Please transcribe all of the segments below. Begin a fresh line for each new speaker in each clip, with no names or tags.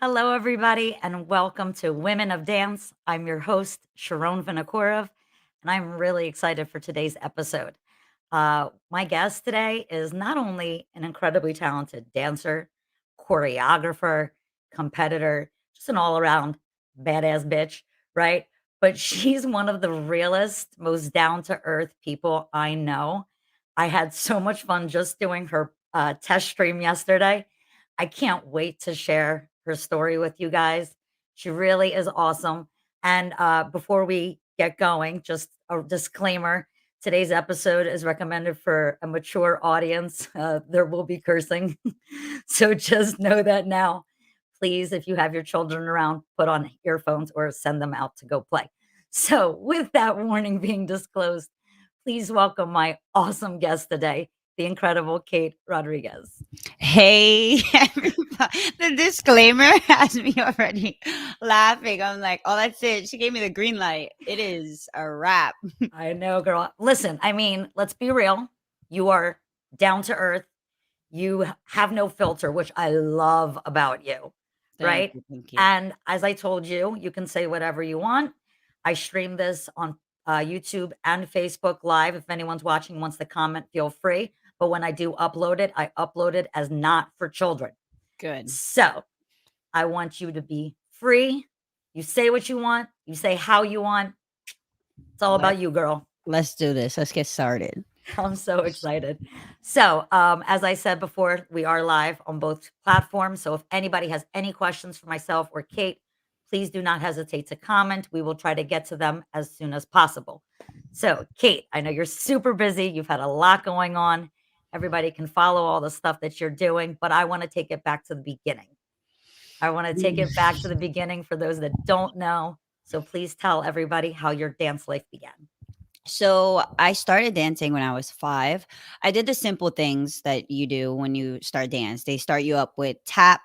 Hello, everybody, and welcome to Women of Dance. I'm your host, Sharonne Vinokurov, and I'm really excited for today's episode. My guest today is not only an incredibly talented dancer, choreographer, competitor, just an all around badass bitch, right? But she's one of the realest, most down to earth people I know. I had so much fun just doing her test stream yesterday. I can't wait to share her story with you guys. She really is awesome. And before we get going, just a disclaimer. Today's episode is recommended for a mature audience. There will be cursing. So just know that now. Please, if you have your children around, put on earphones or send them out to go play. So, with that warning being disclosed, please welcome my awesome guest today, the incredible Kate Rodriguez.
Hey, everybody. The disclaimer has me already laughing. I'm like, oh, that's it. She gave me the green light. It is a wrap.
I know, girl. Listen, I mean, let's be real. You are down to earth. You have no filter, which I love about you,
Thank
right?
you. Thank you.
And as I told you, you can say whatever you want. I stream this on YouTube and Facebook Live. If anyone's watching wants to comment, feel free. But when I do upload it, I upload it as not for children.
Good.
So I want you to be free. You say what you want. You say how you want. It's all
Let,
about you, girl.
let's do this. Let's get started.
I'm so excited. So, as I said before, we are live on both platforms. So, if anybody has any questions for myself or Kate, please do not hesitate to comment. We will try to get to them as soon as possible. So, Kate, I know you're super busy. You've had a lot going on. Everybody can follow all the stuff that you're doing, but I want to take it back to the beginning. I want to take it back to the beginning for those that don't know. So, please tell everybody how your dance life began.
So I started dancing when I was 5. I did the simple things that you do when you start dance. They start you up with tap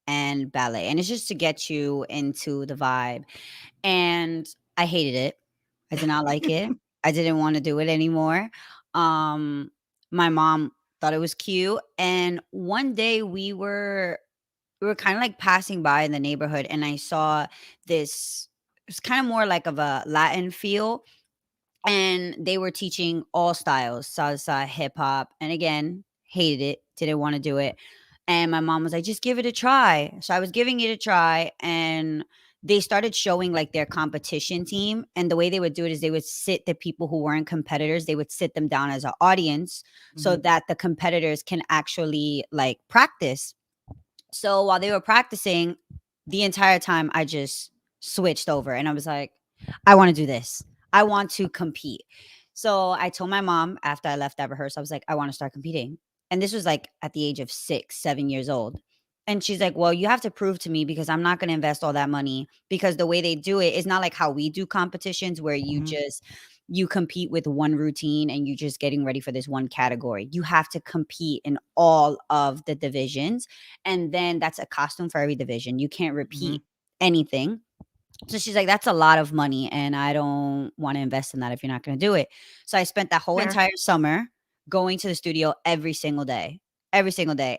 and ballet, and it's just to get you into the vibe. And I hated it. I did not like it. I didn't want to do it anymore. Um, my mom thought it was cute, and one day we were kind of like passing by in the neighborhood, and I saw this. It's kind of more like of a Latin feel, and they were teaching all styles, salsa, hip hop, and again, hated it, didn't want to do it. And my mom was like, just give it a try. So I was giving it a try, and they started showing like their competition team. And the way they would do it is they would sit the people who weren't competitors, they would sit them down as an audience so
Mhm.
that the competitors can actually like practice. So while they were practicing, the entire time I just switched over and I was like, I want to do this. I want to compete. So I told my mom after I left that rehearsal, I was like, I want to start competing. And this was like at the age of 6, 7 years old. And she's like, well, you have to prove to me because I'm not going to invest all that money because the way they do it is not like how we do competitions where
Mhm.
you compete with one routine and you just getting ready for this one category. You have to compete in all of the divisions. And then that's a costume for every division. You can't
Mhm.
repeat anything. So she's like, that's a lot of money. And I don't want to invest in that if you're not going to do it. So I spent that whole
Fair.
entire summer going to the studio every single day.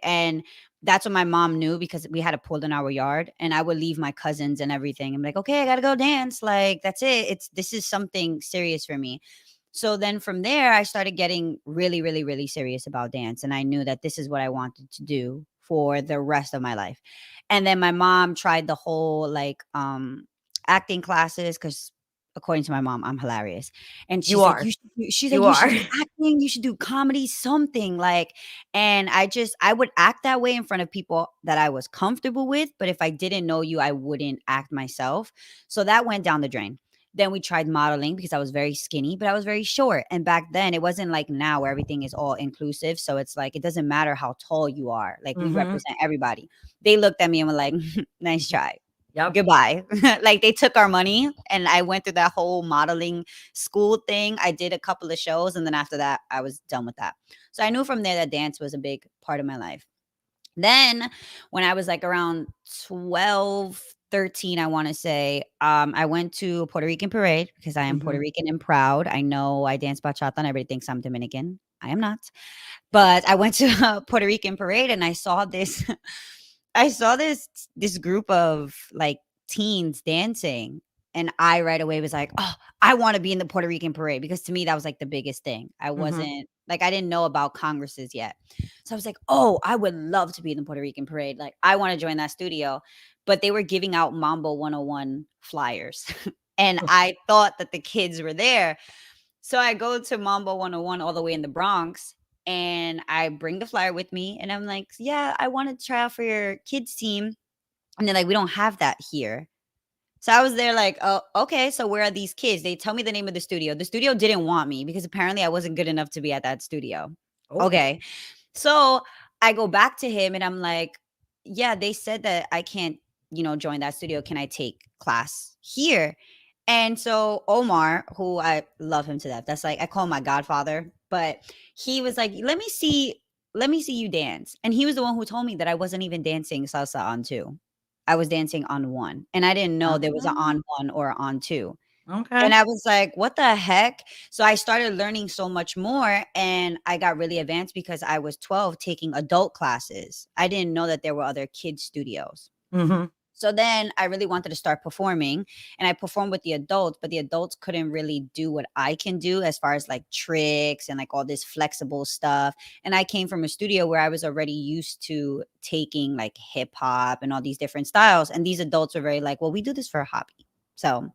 And that's what my mom knew because we had a pool in our yard and I would leave my cousins and everything. I'm like, okay, I got to go dance. Like, that's it. This is something serious for me. So then from there, I started getting really, really, really serious about dance. And I knew that this is what I wanted to do for the rest of my life. And then my mom tried the whole like acting classes because according to my mom, I'm hilarious. And
You
she's like,
are.
she's like,
You
you
are.
should do acting, you should do comedy, something like. And I would act that way in front of people that I was comfortable with. But if I didn't know you, I wouldn't act myself. So that went down the drain. Then we tried modeling because I was very skinny, but I was very short. And back then, it wasn't like now where everything is all inclusive. So it's like, it doesn't matter how tall you are. Like, we
Mhm.
represent everybody. They looked at me and were like, nice try.
Yep.
Goodbye. Like, they took our money and I went through that whole modeling school thing. I did a couple of shows and then after that, I was done with that. So I knew from there that dance was a big part of my life. Then when I was like around 12, 13, I want to say, I went to a Puerto Rican parade because I am Puerto
Mhm.
Rican and proud. I know I dance bachata and everybody thinks I'm Dominican. I am not. But I went to a Puerto Rican parade and I saw this I saw this group of, like, teens dancing, and I right away was like, "Oh, I wanna be in the Puerto Rican parade," because to me, that was, like, the biggest thing. I
Mhm.
wasn't like, I didn't know about congresses yet. So I was like, "Oh, I would love to be in the Puerto Rican parade, like, I wanna join that studio," but they were giving out Mambo 101 flyers, and I thought that the kids were there. So I go to Mambo 101 all the way in the Bronx, and I bring the flyer with me, and I'm like, "Yeah, I wanna try out for your kids team." And they're like, "We don't have that here." So I was there like, "Oh, okay, so where are these kids?" They tell me the name of the studio. The studio didn't want me because apparently I wasn't good enough to be at that studio.
Oh.
Okay. So I go back to him and I'm like, "Yeah, they said that I can't, join that studio. Can I take class here?" And so Omar, who I love him to death, that's like I call him my godfather, but he was like, let me see you dance." And he was the one who told me that I wasn't even dancing salsa on two. I was dancing on one. And I didn't know there was an
Oh,
on one or a on two. And
okay.
I was like, "What the heck?" So I started learning so much more, and I got really advanced because I was 12 taking adult classes. I didn't know that there were other kids studios.
Mhm.
So then I really wanted to start performing, and I performed with the adults, but the adults couldn't really do what I can do as far as like tricks and like all this flexible stuff. And I came from a studio where I was already used to taking like hip hop and all these different styles. And these adults were very like, "Well, we do this for a hobby." So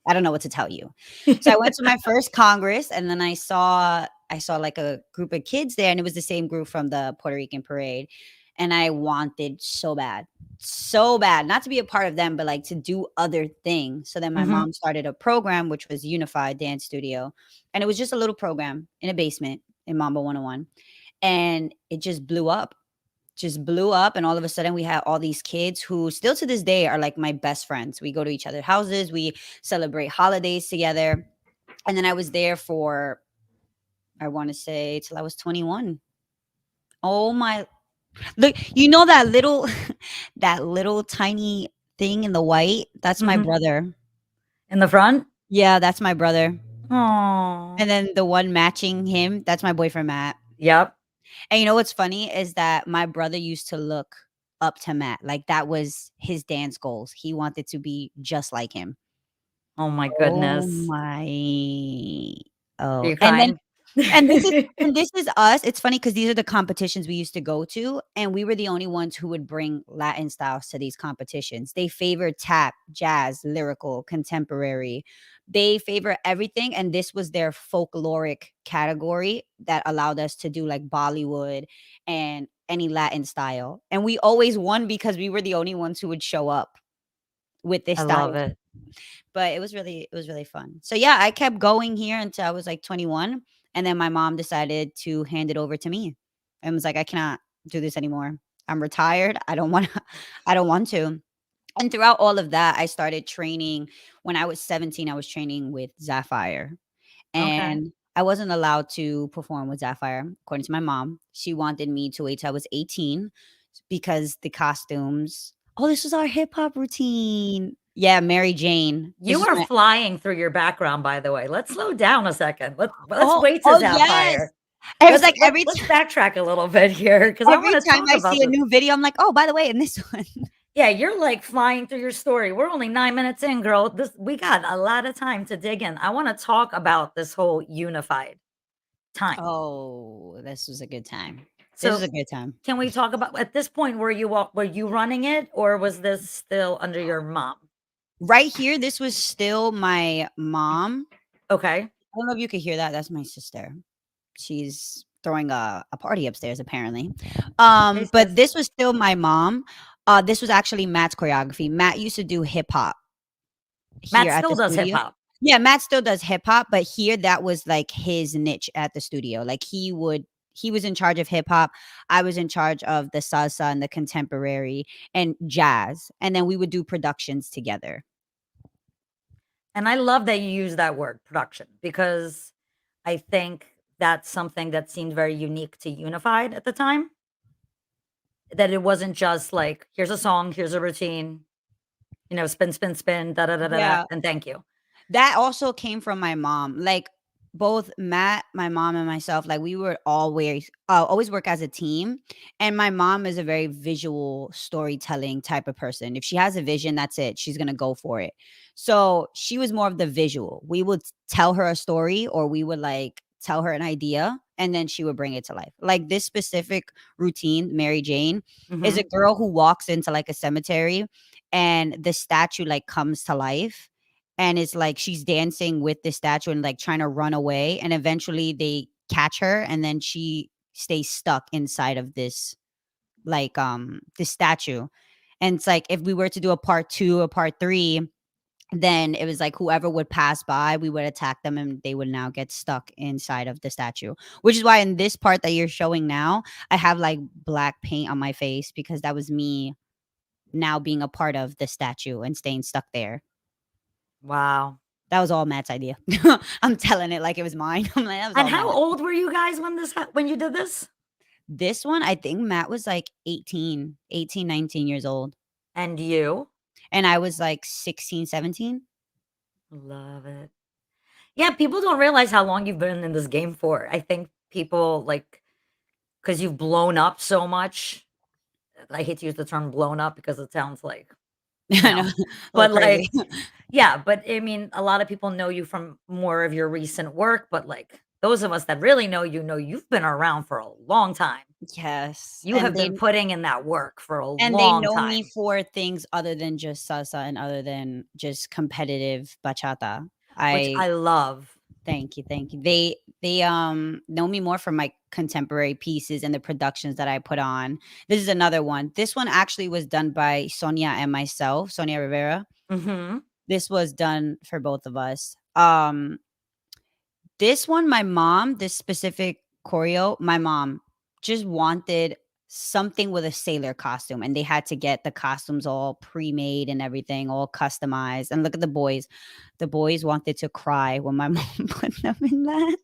I don't know what to tell you. So I went to my first congress, and then I saw like a group of kids there, and it was the same group from the Puerto Rican parade. And I wanted so bad, not to be a part of them, but like to do other things. So then my
Mhm.
mom started a program, which was Unified Dance Studio. And it was just a little program in a basement in Mambo 101. And it just blew up, and all of a sudden we had all these kids who still to this day are like my best friends. We go to each other's houses, we celebrate holidays together. And then I was there for, I want to say, till I was 21. Oh my, look, that little that little tiny thing in the white? That's my
Mhm.
brother.
In the front?
Yeah, that's my brother.
Oh.
And then the one matching him, that's my boyfriend Matt.
Yep.
And you know what's funny is that my brother used to look up to Matt. Like that was his dance goals. He wanted to be just like him.
Oh my
Oh
goodness.
my.
Are
Oh,
you
and then
crying?
and this is and this is us. It's funny because these are the competitions we used to go to, and we were the only ones who would bring Latin styles to these competitions. They favor tap, jazz, lyrical, contemporary. They favor everything, and this was their folkloric category that allowed us to do like Bollywood and any Latin style. And we always won because we were the only ones who would show up with this
I
style.
love it.
But it was really fun. So yeah, I kept going here until I was like 21, and then my mom decided to hand it over to me and was like, "I cannot do this anymore. I'm retired. I don't want to I don't want to." And throughout all of that, I started training. When I was 17, I was training with Sapphire,
Okay.
and I wasn't allowed to perform with Sapphire according to my mom. She wanted me to wait till I was 18 because the costumes. Oh, this was our hip hop routine. Yeah, Mary Jane. This
You
is
are
when
flying through your background, by the way. Let's slow down a second. Let's
Oh,
wait to
oh, yes.
Sapphire.
It was like
Let's backtrack a little bit here because I
every
wanna
time
talk
I
about
see a
this.
new video, I'm like, "Oh, by the way, in this one."
Yeah, you're, like, flying through your story. We're only 9 minutes in, girl. This we got a lot of time to dig in. I wanna talk about this whole unified time.
Oh, this was a good time. This was
So,
a good time.
can we talk about at this point, were you running it, or was this still under your mom?
Right here, this was still my mom.
Okay.
I don't know if you could hear that, that's my sister. She's throwing a party upstairs apparently.
Hey,
But
sis.
this was still my mom. This was actually Matt's choreography. Matt used to do hip hop here
Matt
at the
still does hip
studio.
hop.
Yeah, Matt still does hip hop, but here that was like his niche at the studio. Like he was in charge of hip hop. I was in charge of the salsa and the contemporary and jazz. And then we would do productions together.
And I love that you use that word, production, because I think that's something that seemed very unique to Unified at the time, that it wasn't just like, "Here's a song, here's a routine, spin, spin, spin, da, da, da, da, da,
Yeah.
and thank you."
That also came from my mom. Like both Matt, my mom, and myself, like, we were always work as a team, and my mom is a very visual storytelling type of person. If she has a vision, that's it, she's gonna go for it. So, she was more of the visual. We would tell her a story, or we would, like, tell her an idea, and then she would bring it to life. Like, this specific routine, Mary Jane, is a
Mhm.
girl who walks into, like, a cemetery, and the statue, like, comes to life, and it's like she's dancing with the statue and like trying to run away, and eventually they catch her, and then she stays stuck inside of this statue. And it's like if we were to do a part 2 or part 3, then it was like whoever would pass by, we would attack them and they would now get stuck inside of the statue. Which is why in this part that you're showing now, I have like black paint on my face because that was me now being a part of the statue and staying stuck there.
Wow.
That was all Matt's idea. I'm telling it like it was mine. I'm like, "That was
And
all Matt."
how old were you guys when you did this?
This one, I think Matt was like 18, 19 years old,
And you?
and I was like 16, 17.
Love it. Yeah, people don't realize how long you've been in this game for. I think people, like, because 'cause you've blown up so much. I hate to use the term "blown up" because it sounds like, you
I know,
know,
a little
but,
crazy.
like, yeah, but, I mean, a lot of people know you from more of your recent work, but, like, those of us that really know you've been around for a long time.
Yes,
You have been putting in that work for a
and they
long
know me
time,
for things other than just salsa and other than just competitive bachata.
which
I
I love.
Thank you, thank you. They know me more from my contemporary pieces and the productions that I put on. This is another one. This one actually was done by Sonia and myself, Sonia Rivera.
Mhm.
This was done for both of us. This one, this specific choreo, my mom just wanted something with a sailor costume, and they had to get the costumes all pre-made and everything, all customized. And look at the boys. The boys wanted to cry when my mom put them in that.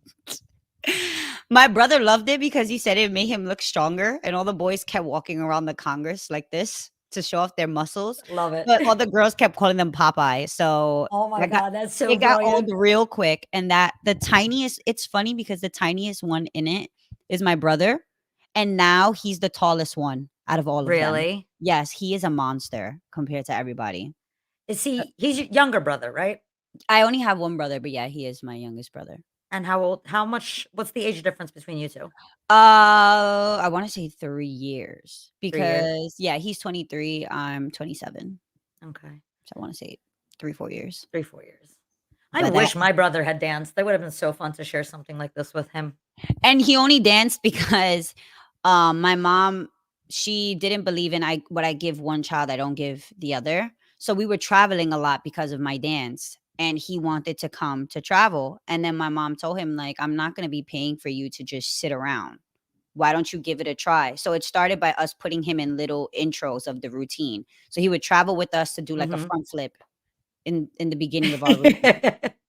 My brother loved it because he said it made him look stronger, and all the boys kept walking around the Congress like this to show off their muscles,
Love it.
but all the girls kept calling them Popeye, so
Oh my
I got
god, that's so
it got old
brilliant.
real quick. And that the tiniest it's funny because the tiniest one in it is my brother, and now he's the tallest one out of all of them.
Really?
Yes, he is a monster compared to everybody.
Is he's your younger brother, right?
I only have one brother, but yeah, he is my youngest brother.
And what's the age difference between you 2?
I wanna say 3 years
3 years?
because yeah, he's 23, I'm 27,
Okay.
so I wanna say 3, 4 years.
3, 4 years. I
But that
wish my brother had danced. That would have been so fun to share something like this with him.
and he only danced because, my mom, she didn't believe in what I give one child, I don't give the other. So we were traveling a lot because of my dance, and he wanted to come to travel, and then my mom told him, like, "I'm not gonna be paying for you to just sit around. Why don't you give it a try?" So it started by us putting him in little intros of the routine. So he would travel with us to do like a
Mhm.
front flip in the beginning of our routine.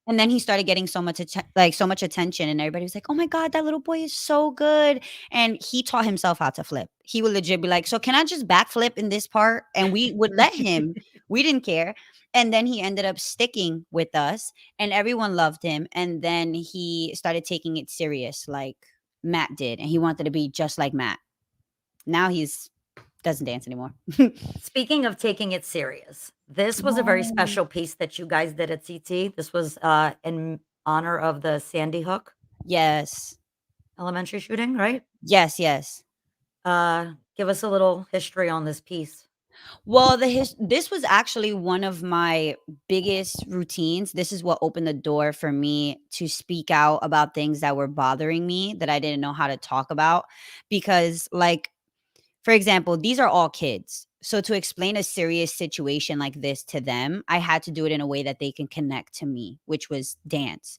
And then he started getting so much attention, and everybody was like, "Oh my god, that little boy is so good." And he taught himself how to flip. He would legit be like, "So can I just backflip in this part?" And we would let him. We didn't care. And then he ended up sticking with us, and everyone loved him. And then he started taking it serious like Matt did, and he wanted to be just like Matt. Now he's doesn't dance anymore.
Speaking of taking it serious, this was a very
Oh.
special piece that you guys did at CT. This was, in honor of the Sandy Hook
Yes.
elementary shooting, right?
Yes, yes.
Give us a little history on this piece.
Well, this was actually one of my biggest routines. This is what opened the door for me to speak out about things that were bothering me that I didn't know how to talk about because like for example, these are all kids. So to explain a serious situation like this to them, I had to do it in a way that they can connect to me, which was dance.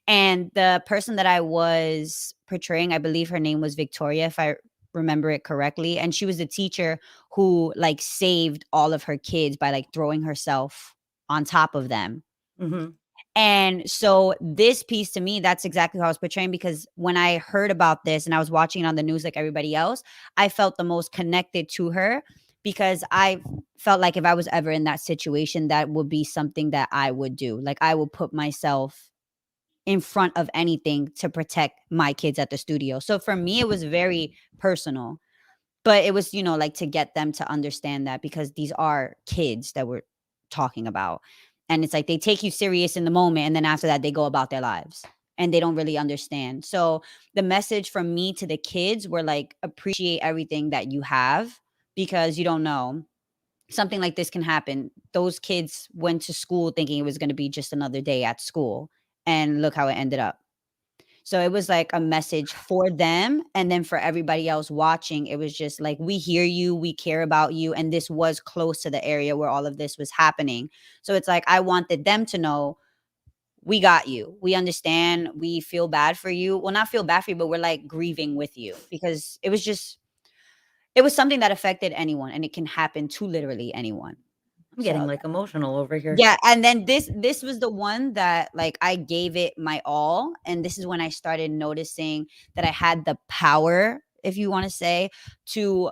And the person that I was portraying, I believe her name was Victoria, if I remember it correctly. And she was a teacher who like saved all of her kids by like throwing herself on top of them.
Mhm.
And so this piece to me, that's exactly how I was portraying because when I heard about this and I was watching it on the news like everybody else, I felt the most connected to her because I felt like if I was ever in that situation, that would be something that I would do. Like I would put myself in front of anything to protect my kids at the studio. So for me, it was very personal, but it was, like to get them to understand that because these are kids that we're talking about. And it's like they take you serious in the moment. And then after that, they go about their lives and they don't really understand. So the message from me to the kids were like, appreciate everything that you have because you don't know something like this can happen. Those kids went to school thinking it was going to be just another day at school. And look how it ended up. So it was like a message for them. And then for everybody else watching, it was just like, we hear you, we care about you. And this was close to the area where all of this was happening. So it's like, I wanted them to know we got you. We understand. We feel bad for you. Well, not feel bad for you, but we're like grieving with you because it was something that affected anyone and it can happen to literally anyone.
I'm getting
So
like emotional over here.
yeah, and then this was the one that, like, I gave it my all, and this is when I started noticing that I had the power, if you wanna say, to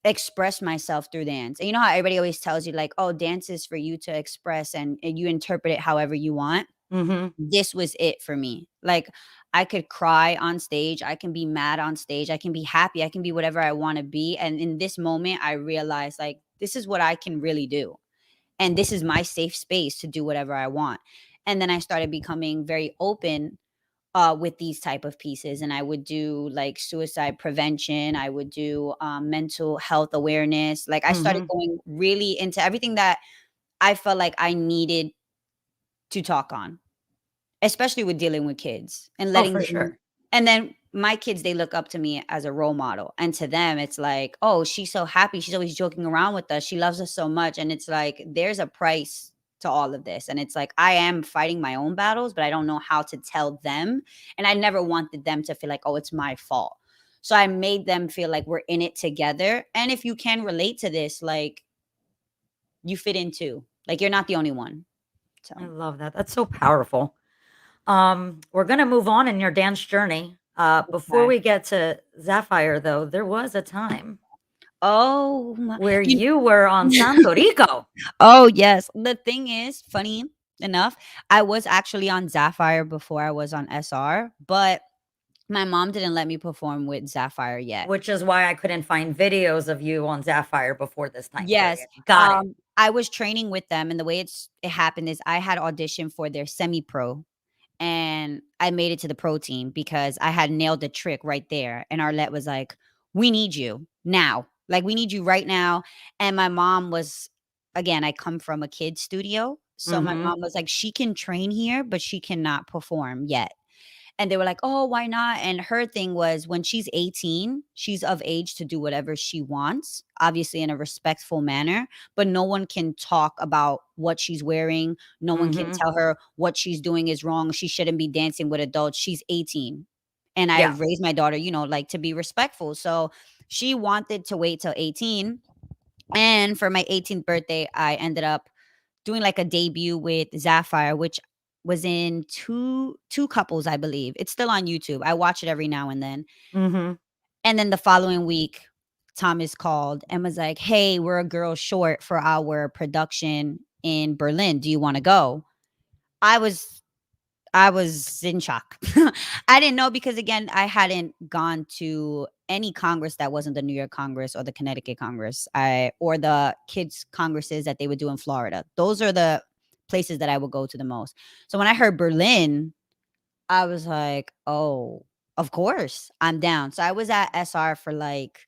express myself through dance. And you know how everybody always tells you, like, "Oh, dance is for you to express and you interpret it however you want."
Mhm.
This was it for me. Like, I could cry on stage, I can be mad on stage, I can be happy, I can be whatever I wanna be, and in this moment, I realized, like, this is what I can really do and this is my safe space to do whatever I want. And then I started becoming very open with these type of pieces, and I would do like suicide prevention. I would do mental health awareness. Like I started
Mhm.
going really into everything that I felt like I needed to talk on, especially with dealing with kids and
Oh,
letting
for
them.
sure.
And then my kids, they look up to me as a role model, and to them it's like, oh, she's so happy, she's always joking around with us, she loves us so much. And it's like there's a price to all of this, and it's like I am fighting my own battles, but I don't know how to tell them, and I never wanted them to feel like, oh, it's my fault. So I made them feel like we're in it together, and if you can relate to this, like, you fit in too, like you're not the only one. So
I love that. That's so powerful. We're gonna move on in your dance journey. Before
okay.
we get to Sapphire, though, there was a time
Oh my,
where
you
you were on Santo Rico,
oh, yes. The thing is, funny enough, I was actually on Sapphire before I was on SR, but my mom didn't let me perform with Sapphire yet.
which is why I couldn't find videos of you on Sapphire before this time
Yes,
period. Got it.
I was training with them, and the way it happened is I had auditioned for their semi-pro, and I made it to the pro team because I had nailed the trick right there, and Arlette was like, "We need you now. Like, we need you right now." And my mom was, again, I come from a kid's studio, so my
Mhm.
mom was like, "She can train here, but she cannot perform yet." And they were like, "Oh, why not?" And her thing was when she's 18, she's of age to do whatever she wants, obviously in a respectful manner, but no one can talk about what she's wearing. No one can
Mhm.
tell her what she's doing is wrong. She shouldn't be dancing with adults. She's 18. And I
Yeah.
raised my daughter, like to be respectful. So she wanted to wait till 18. And for my 18th birthday, I ended up doing like a debut with Sapphire, which was in two couples, I believe. It's still on YouTube. I watch it every now and then.
Mhm.
And then the following week, Thomas called and was like, "Hey, we're a girl short for our production in Berlin. Do you want to go?" I was I was in shock. I didn't know because again, I hadn't gone to any congress that wasn't the New York Congress or the Connecticut Congress, or the kids congresses that they would do in Florida. Those are the places that I would go to the most. So when I heard Berlin, I was like, "Oh, of course, I'm down." So I was at SR for like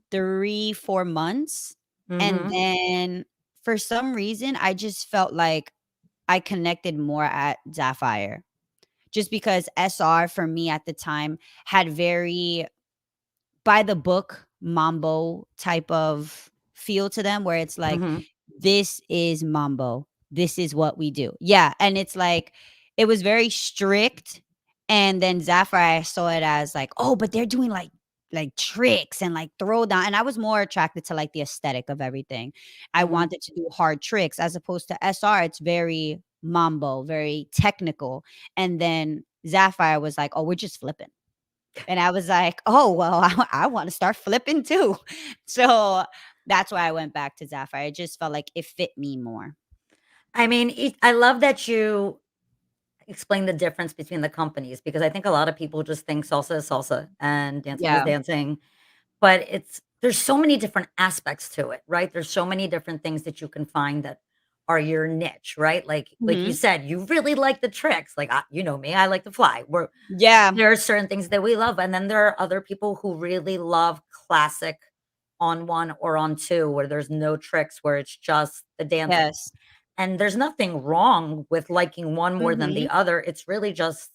3, 4 months, and
Mhm.
then for some reason, I just felt like I connected more at Sapphire just because SR for me at the time had very by the book mambo type of feel to them where it's like,
Mhm.
this is mambo, this is what we do. Yeah, and it's like it was very strict. And then Sapphire, I saw it as like, oh, but they're doing like tricks and like throw down, and I was more attracted to like the aesthetic of everything. I
Mhm.
wanted to do hard tricks as opposed to SR. It's very mambo, very technical. And then Sapphire was like, oh, we're just flipping. And I was like, "Oh, well, I wanna start flipping too." So, that's why I went back to Sapphire. It just felt like it fit me more.
I mean, I love that explain the difference between the companies? Because I think a lot of people just think salsa is salsa and dancing is
Yeah.
dancing, but there's so many different aspects to it, right? There's so many different things that you can find that are your niche, right? Like you
Mhm.
said, you really like the tricks. Like you know me, I like to fly.
Yeah.
There are certain things that we love, and then there are other people who really love classic on 1 or on 2 where there's no tricks, where it's just the dancing.
Yes.
And there's nothing wrong with liking one more than the
Mhm.
other. It's really just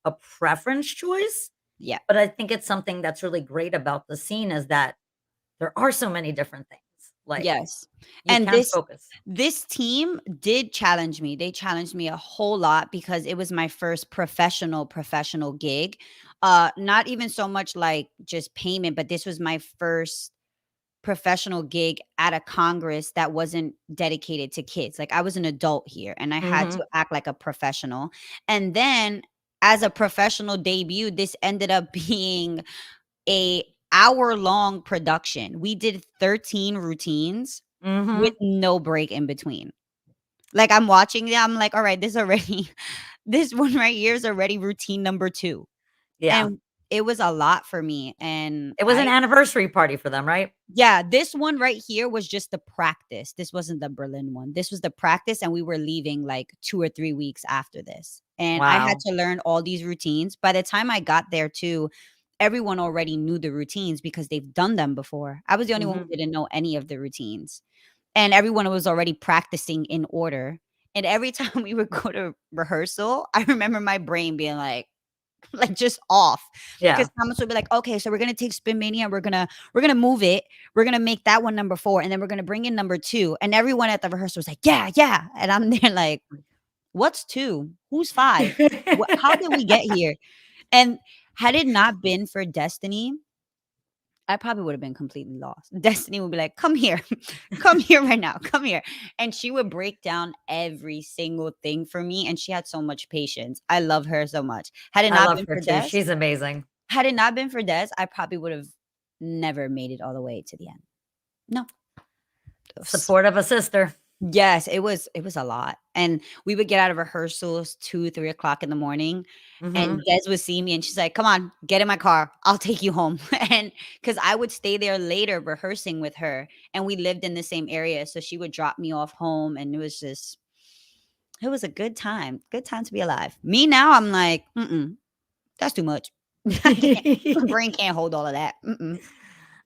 a preference choice.
Yeah.
But I think it's something that's really great about the scene is that there are so many different things. Like,
Yes.
you
And
can
this
focus.
this team did challenge me. They challenged me a whole lot because it was my first professional gig. Not even so much like just payment, but this was my first professional gig at a congress that wasn't dedicated to kids. Like I was an adult here and I had
Mhm.
to act like a professional. And then as a professional debut, this ended up being a hour-long production. We did 13 routines with
Mhm.
no break in between. Like, I'm watching it, I'm like, "Alright, this already this one right here is already routine number 2."
Yeah.
And it was a lot for me, and
It was an
I
anniversary party for them, right?
yeah, this one right here was just the practice. This wasn't the Berlin one. This was the practice, and we were leaving, like, 2 or 3 weeks after this, and I had
Wow.
to learn all these routines. By the time I got there too, everyone already knew the routines because they've done them before. I was the only one
Mhm.
who didn't know any of the routines. And everyone was already practicing in order. And every time we would go to rehearsal, I remember my brain being like like just off. Because
Yeah.
Thomas would be like, okay, so we're gonna take Spin Mania, we're gonna move it, we're gonna make that one number 4, and then we're gonna bring in number 2. And everyone at the rehearsal was like, yeah, yeah. And I'm there like, what's 2? Who's 5? What how did we get here? And had it not been for Destiny, I probably would have been completely lost. Destiny would be like, "Come here. Come here right now. Come here." And she would break down every single thing for me, and she had so much patience. I love her so much.
I love her too. She's amazing.
Had it not been for Des, I probably would have never made it all the way to the end. No. It was
Support of a sister.
yes, it was a lot. And we would get out of rehearsals 2, 3 o'clock in the morning, and
Mhm.
Des would see me and she's like, "Come on, get in my car. I'll take you home." And because I would stay there later rehearsing with her, and we lived in the same area, so she would drop me off home, and it was a good time. Good time to be alive. Me now, I'm like, "Mm-mm, that's too much. I can't my brain can't hold all of that. Mm-mm."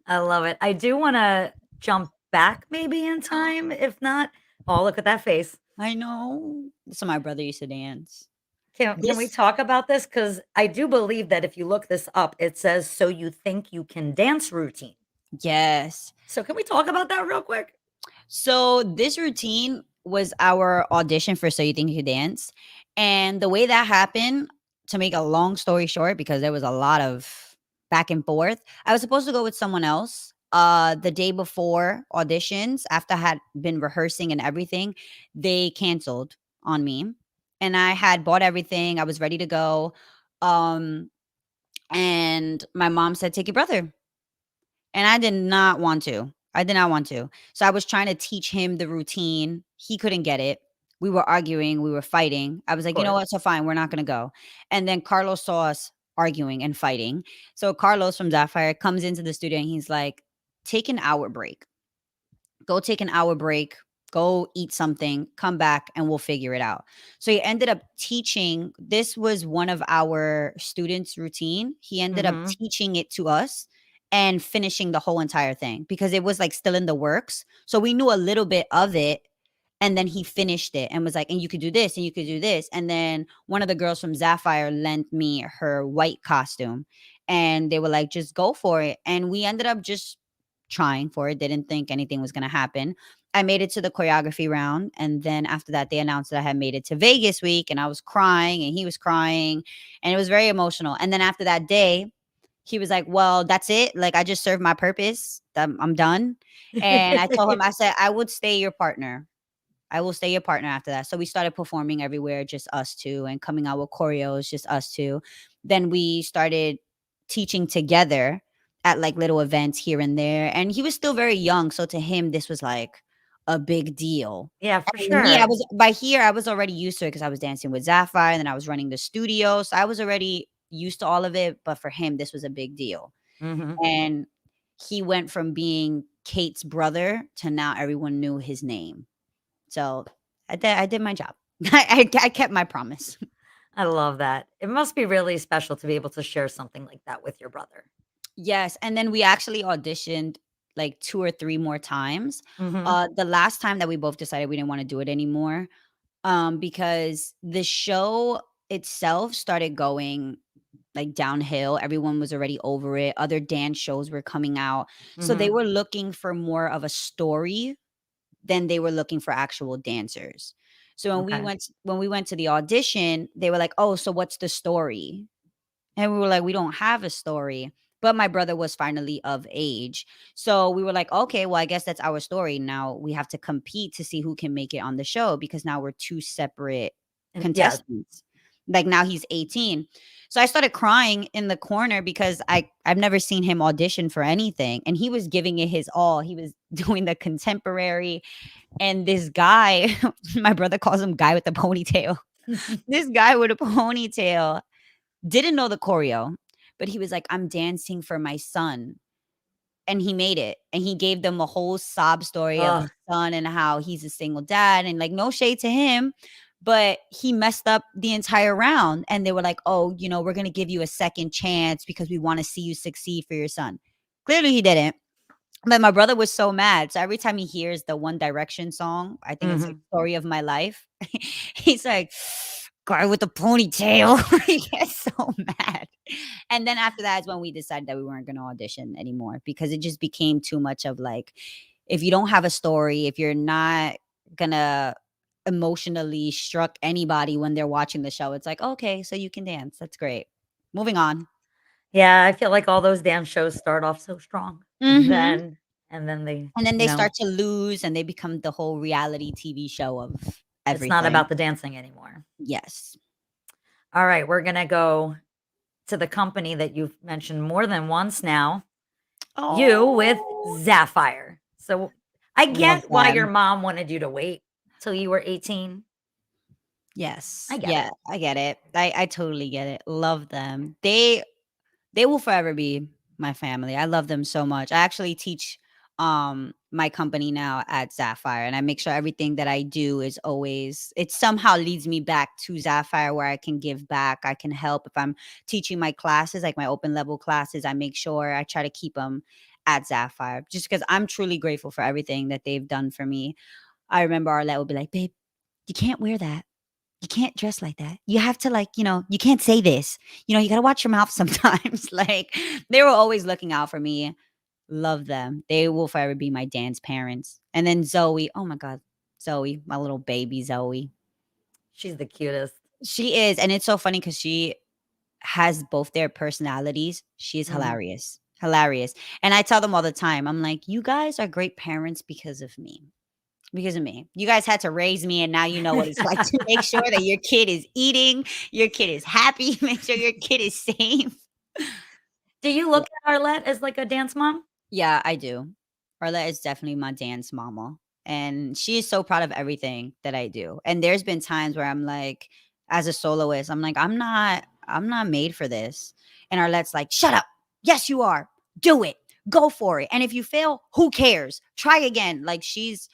I love it. I do wanna jump back maybe in time, if not oh, look at that face.
I know. So my brother used to dance.
Can we
This
talk about this? Because I do believe that if you look this up, it says, "So you think you can dance routine."
yes.
So can we talk about that real quick?
So this routine was our audition for So You Think You Could Dance. And the way that happened, to make a long story short, because there was a lot of back and forth, I was supposed to go with someone else. The day before auditions, after I had been rehearsing and everything, they canceled on me. And I had bought everything. I was ready to go. Um, and my mom said, take your brother. And I did not want to. I did not want to. So I was trying to teach him the routine. He couldn't get it. We were arguing, we were fighting. I was
Of
like, "You know
course.
what? So fine, we're not gonna go." And then Carlos saw us arguing and fighting. So Carlos from Sapphire comes into the studio and he's like, "Take an hour break. Go take an hour break, go eat something, come back, and we'll figure it out." So he ended up teaching this was one of our students' routine. He ended up
Mhm.
teaching it to us and finishing the whole entire thing because it was, like, still in the works. So we knew a little bit of it, and then he finished it and was like, "And you could do this, and you could do this." And then one of the girls from Sapphire lent me her white costume, and they were like, "Just go for it." And we ended up just trying for it, didn't think anything was gonna happen. I made it to the choreography round, and then after that, they announced that I had made it to Vegas week, and I was crying, and he was crying, and it was very emotional. And then after that day, he was like, "Well, that's it. Like, I just served my purpose. I'm done." And I told him, I said, "I would stay your partner. I will stay your partner after that." So we started performing everywhere, just us two, and coming out with choreos, just us two. Then we started teaching together at like little events here and there. And he was still very young. So to him, this was like, a big deal.
Yeah, for
And me, I
sure.
was by here, I was already used to it because I was dancing with Sapphire, and then I was running the studio, so I was already used to all of it, but for him, this was a big deal.
Mhm.
And he went from being Kate's brother to now everyone knew his name. So I did my job. I kept my promise.
I love that. It must be really special to be able to share something like that with your brother.
Yes, and then we actually auditioned like 2 or 3 more times.
Mhm.
The last time that we both decided we didn't wanna do it anymore, because the show itself started going, like, downhill. Everyone was already over it. Other dance shows were coming out. So they
Mhm.
were looking for more of a story than they were looking for actual dancers. So
Okay.
when we went to the audition, they were like, "Oh, so what's the story?" And we were like, "We don't have a story." But my brother was finally of age. So we were like, "Okay, well, I guess that's our story. Now we have to compete to see who can make it on the show because now we're 2 separate
And yeah.
contestants." Like, now he's 18. So I started crying in the corner because I've never seen him audition for anything, and he was giving it his all. He was doing the contemporary, and this guy, my brother calls him guy with the ponytail. This guy with a ponytail didn't know the choreo, but he was like, "I'm dancing for my son." And he made it, and he gave them a whole sob story of
Ugh.
his son and how he's a single dad, and, like, no shade to him, but he messed up the entire round, and they were like, "Oh, we're gonna give you a second chance because we wanna see you succeed for your son." Clearly, he didn't. But my brother was so mad, so every time he hears the One Direction song, I think it's like
Mhm.
"Story of My Life," he's like, "Guy with the ponytail." He gets so mad. And then after that is when we decided that we weren't gonna audition anymore because it just became too much of, like, if you don't have a story, if you're not gonna emotionally struck anybody when they're watching the show, it's like, "Okay, so you can dance, that's great. Moving on."
Yeah, I feel like all those dance shows start off so strong, and
Mhm.
then they,
And then
you
they
know,
start to lose, and they become the whole reality TV show of
it's not
everything.
about the dancing anymore.
Yes.
All right, we're gonna go to the company that you've mentioned more than once now. You with
Oh,
Sapphire. So, I
love
get why your
them.
mom wanted you to wait till you were 18. I
Yes.
get
Yeah,
it.
I get it. I totally get it. Love them. They will forever be my family. I love them so much. I actually teach my company now at Sapphire, and I make sure everything that I do is always it somehow leads me back to Sapphire where I can give back, I can help. If I'm teaching my classes, like my open level classes, I make sure I try to keep them at Sapphire just because I'm truly grateful for everything that they've done for me. I remember Arlette would be like, "Babe, you can't wear that. You can't dress like that. You have to, like, you can't say this. You got to watch your mouth sometimes." Like, they were always looking out for me. Love them. They will forever be my dance parents. And then Zoe, oh my God, Zoe, my little baby Zoe.
She's the cutest.
She is. And it's so funny because she has both their personalities. She is
Mhm.
hilarious. Hilarious. And I tell them all the time, I'm like, you guys are great parents because of me. Because of me. You guys had to raise me, and now you know what it's like to make sure that your kid is eating, your kid is happy, make sure your kid is safe.
Do you
Yeah.
look at Arlette as like a dance mom?
Yeah, I do. Arlette is definitely my dance mama, and she is so proud of everything that I do. And there's been times where I'm like, as a soloist, I'm like, I'm not made for this. And Arlette's like, "Shut up. Yes, you are. Do it. Go for it. And if you fail, who cares? Try again." Like, she's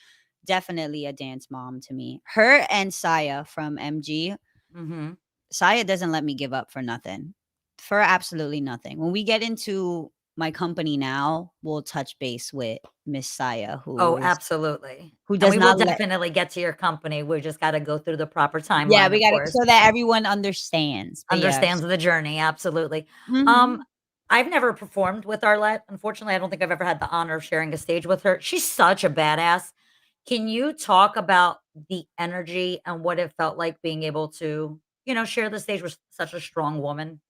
definitely a dance mom to me. Her and Saya from MG.
Mhm.
Saya doesn't let me give up for nothing. For absolutely nothing. When we get into my company now, we'll touch base with Miss Saya,
Oh, absolutely.
who
And
does
we will
not let.
definitely get to your company. We just gotta go through the proper
Yeah,
timeline,
we
of
gotta
course.
so that everyone understands. But
Understands
yes.
the journey, absolutely. Um,
Mhm.
I've never performed with Arlette. Unfortunately, I don't think I've ever had the honor of sharing a stage with her. She's such a badass. Can you talk about the energy and what it felt like being able to, share the stage with such a strong woman?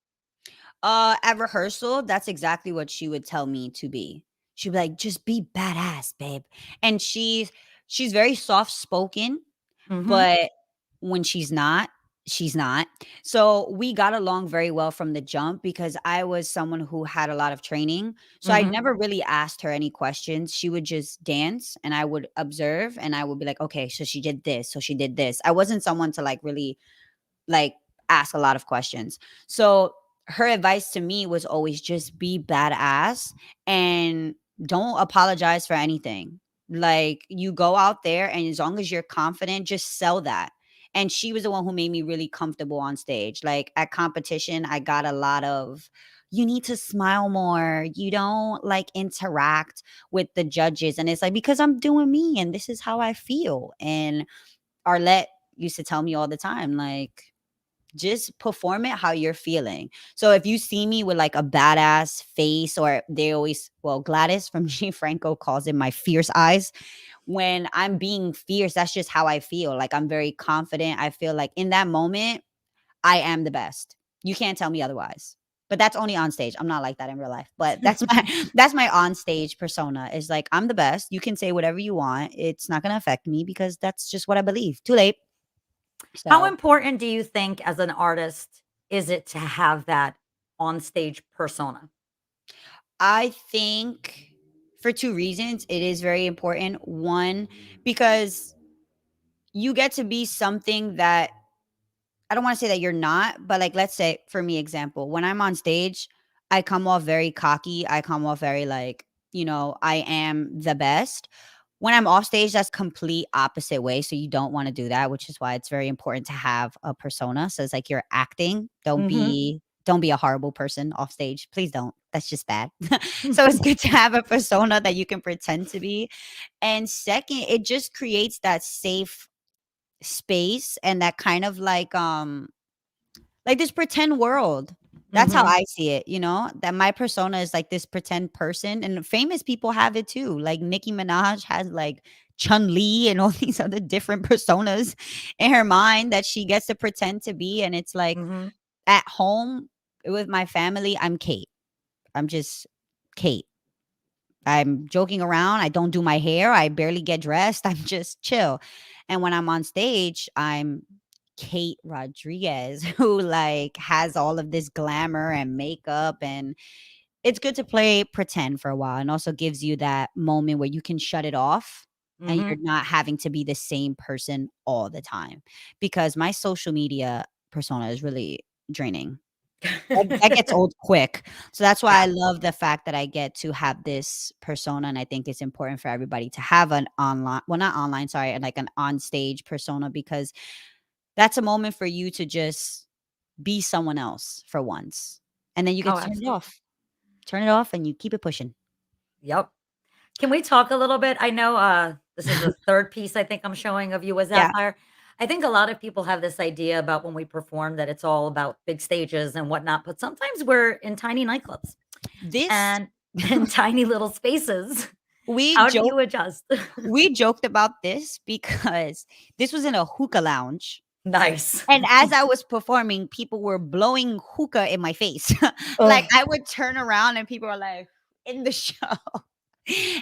At rehearsal, that's exactly what she would tell me to be. She'd be like, "Just be badass, babe." And she's very soft spoken,
Mhm.
but when she's not, She's not. So we got along very well from the jump because I was someone who had a lot of training. So I
Mhm.
never really asked her any questions. She would just dance and I would observe and I would be like, okay, so she did this. So she did this. I wasn't someone to like really like ask a lot of questions. So her advice to me was always just be badass and don't apologize for anything. Like you go out there and as long as you're confident, just sell that. And she was the one who made me really comfortable on stage. Like at competition, I got a lot of you need to smile more. You don't like interact with the judges. And it's like because I'm doing me and this is how I feel. And Arlette used to tell me all the time, like, just perform it how you're feeling. So if you see me with like a badass face, or they always, well, Gladys from G Franco calls it my fierce eyes. When I'm being fierce, that's just how I feel. Like I'm very confident. I feel like in that moment, I am the best. You can't tell me otherwise. But that's only on stage. I'm not like that in real life. But that's my that's my on stage persona is like I'm the best. You can say whatever you want. It's not gonna affect me because that's just what I believe. Too late.
How
So
important do you think as an artist is it to have that on stage persona?
I think for 2 reasons, it is very important. One, because you get to be something that I don't wanna say that you're not, but, like, let's say, for me, example, when I'm on stage, I come off very cocky, I come off very, like, I am the best. When I'm off stage, that's complete opposite way, so you don't wanna do that, which is why it's very important to have a persona, so it's like you're acting,
Mhm.
don't be a horrible person off stage, please don't, that's just bad. So it's good to have a persona that you can pretend to be, and second, it just creates that safe space and that kind of like this pretend world. That's how
Mhm.
I see it, that my persona is like this pretend person and famous people have it too. Like Nicki Minaj has like Chun-Li and all these other different personas in her mind that she gets to pretend to be. And it's like
Mhm.
at home with my family, I'm Kate. I'm just Kate. I'm joking around. I don't do my hair. I barely get dressed. I'm just chill. And when I'm on stage, I'm Kate Rodriguez, who like has all of this glamour and makeup. And it's good to play pretend for a while and also gives you that moment where you can shut it off and you're
Mhm.
not having to be the same person all the time. Because my social media persona is really draining. That gets old quick. So that's why I
Yeah.
love the fact that I get to have this persona, and I think it's important for everybody to have an online well, not online, sorry, like an on-stage persona because that's a moment for you to just be someone else for once, and then you get
Oh,
to turn it
absolutely.
off. Turn it off and you keep it pushing.
Yep. Can we talk a little bit? I know, this is the 3rd piece I think I'm showing of you as
Yeah.
Sapphire. I think a lot of people have this idea about when we perform that it's all about big stages and whatnot, but sometimes we're in tiny nightclubs
This
and in tiny little spaces.
we
How do
joke
you adjust?
we joked about this because this was in a hookah lounge.
Nice.
And as I was performing, people were blowing hookah in my face. Like,
Ugh.
I would turn around and people are like, in the show.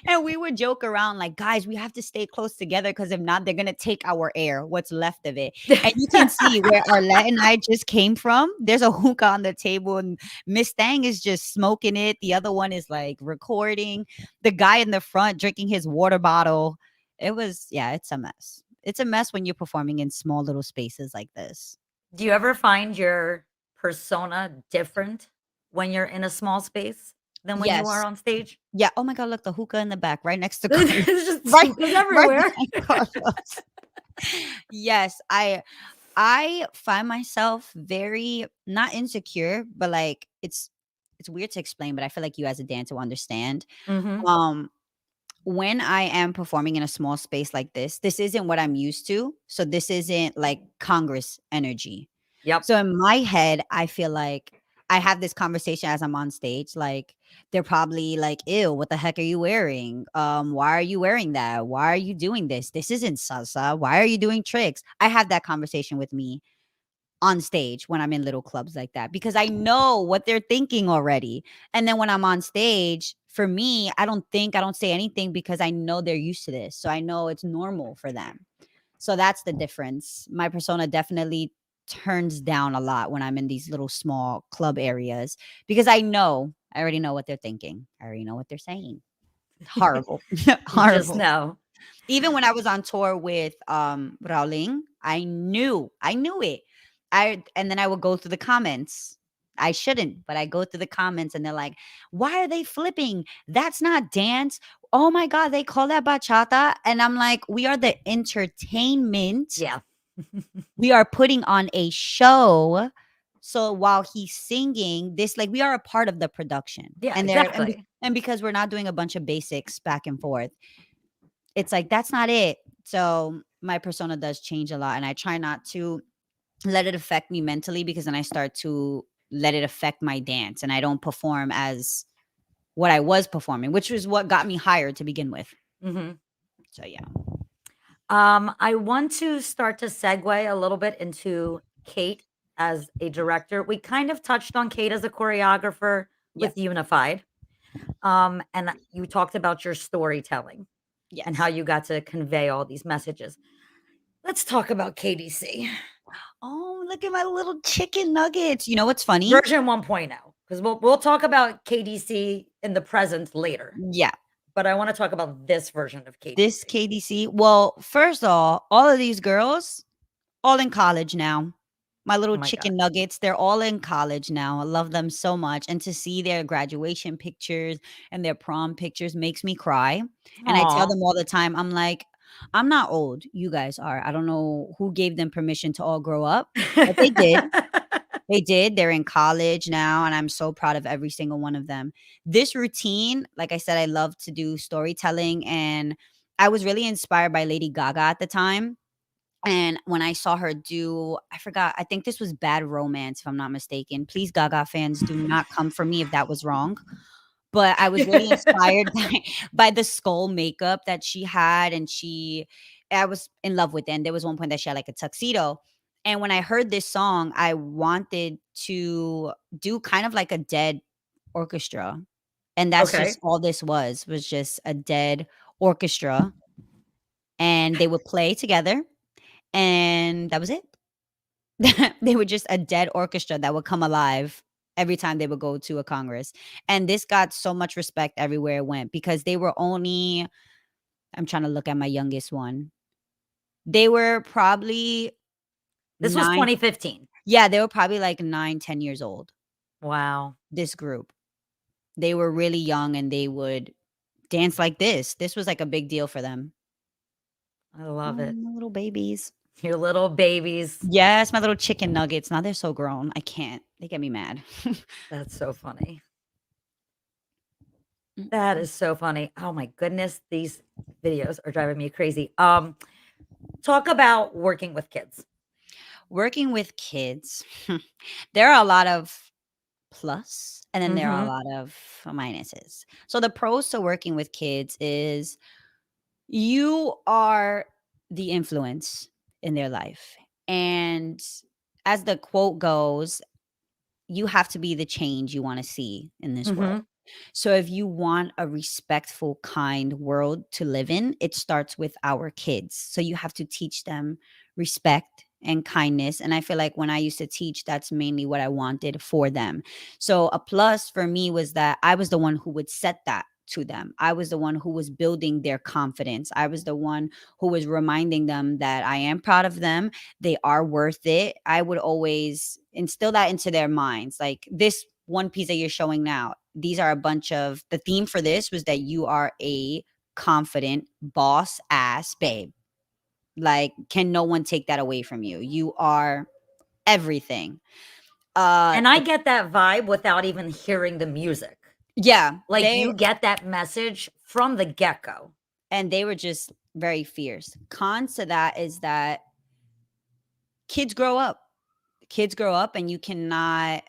And we would joke around like, "Guys, we have to stay close together because if not, they're gonna take our air, what's left of it." And you can see where Arlette and I just came from. There's a hookah on the table, and Miss Thang is just smoking it. The other one is, like, recording. The guy in the front drinking his water bottle. Yeah, it's a mess. It's a mess when you're performing in small little spaces like this.
Do you ever find your persona different when you're in a small space than when you are
Yes.
on stage?
Yeah, oh my god, look, the hookah in the back right next to Carlos.
It's just
Right
hookahs
right
everywhere.
behind Carlos. Yes, I find myself very not insecure, but, like, it's weird to explain, but I feel like you as a dancer will understand.
Mhm.
Um, when I am performing in a small space like this isn't what I'm used to, so this isn't, like, Congress energy.
Yep.
So in my head, I feel like I have this conversation as I'm on stage, like, they're probably like, "Ew, what the heck are you wearing? Why are you wearing that? Why are you doing this? This isn't salsa. Why are you doing tricks?" I have that conversation with me on stage when I'm in little clubs like that because I know what they're thinking already. And then when I'm on stage, for me, I don't say anything because I know they're used to this. So I know it's normal for them. So that's the difference. My persona definitely turns down a lot when I'm in these little small club areas because I already know what they're thinking. I already know what they're saying. Horrible.
You just
Horrible.
know.
Even when I was on tour with, Raoling, I knew it. And then I would go through the comments. I shouldn't, but I go through the comments and they're like, "Why are they flipping? That's not dance. Oh my god, they call that bachata." And I'm like, "We are the entertainment.
Yeah.
We are putting on a show." So while he's singing, this like we are a part of the production.
Yeah,
And
exactly.
and because we're not doing a bunch of basics back and forth, it's like that's not it. So my persona does change a lot and I try not to let it affect me mentally because then I start to let it affect my dance and I don't perform as what I was performing, which was what got me hired to begin with.
Mhm.
So yeah.
I want to start to segue a little bit into Kate as a director. We kind of touched on Kate as a choreographer
Yeah.
with Unified. And you talked about your storytelling and how
Yes.
you got to convey all these messages. Let's talk about KDC
Oh, look at my little chicken nuggets. You know what's funny?
version 1.0 because we'll talk about KDC in the present later.
Yeah.
But I want to talk about this version of
This
KDC.
KDC. Well, first all of these girls, all in college now. My
Oh
little
my god.
chicken nuggets, they're all in college now. I love them so much. And to see their graduation pictures and their prom pictures makes me cry. And I tell
Aw.
them all the time, I'm like, I'm not old. You guys are. I don't know who gave them permission to all grow up, but they did. They did. They're in college now, and I'm so proud of every single one of them. This routine, like I said, I love to do storytelling, and I was really inspired by Lady Gaga at the time. And when I saw her do, I forgot, I think this was Bad Romance, if I'm not mistaken. Please, Gaga fans, do not come for me if that was wrong. But I was really inspired by the skull makeup that she had, and I was in love with it. And there was one point that she had like a tuxedo. And when I heard this song, I wanted to do kind of like a dead orchestra. And that's
Okay.
just all this was just a dead orchestra. And they would play together, and that was it. They were just a dead orchestra that would come alive every time they would go to a congress. And this got so much respect everywhere it went because they were only, I'm trying to look at my youngest one. They were probably
This was
9.
2015.
Yeah, they were probably like 9, 10 years old.
Wow.
This group. They were really young and they would dance like this. This was like a big deal for them.
I love
Oh,
it.
my little babies.
Your little babies.
Yes, my little chicken nuggets. Now they're so grown. I can't. They get me mad.
That's so funny. That
Mm.
is so funny. Oh my goodness, these videos are driving me crazy. Talk about working with kids.
Working with kids, there are a lot of plus and then there are a
Mhm.
lot of minuses. So the pros to working with kids is you are the influence in their life. And as the quote goes, you have to be the change you want to see in this world.
Mhm.
So if you want a respectful, kind world to live in, it starts with our kids. So you have to teach them respect and kindness. And I feel like when I used to teach, that's mainly what I wanted for them. So a plus for me was that I was the one who would set that to them. I was the one who was building their confidence. I was the one who was reminding them that I am proud of them. They are worth it. I would always instill that into their minds. Like this one piece that you're showing now, these are a bunch of the theme for this was that you are a confident boss ass babe. Like, can no one take that away from you? You are everything.
And I get that vibe without even hearing the music.
Yeah,
Like, you get that message from the get-go.
and they were just very fierce. Cons to that is that kids grow up. Kids grow up and you cannot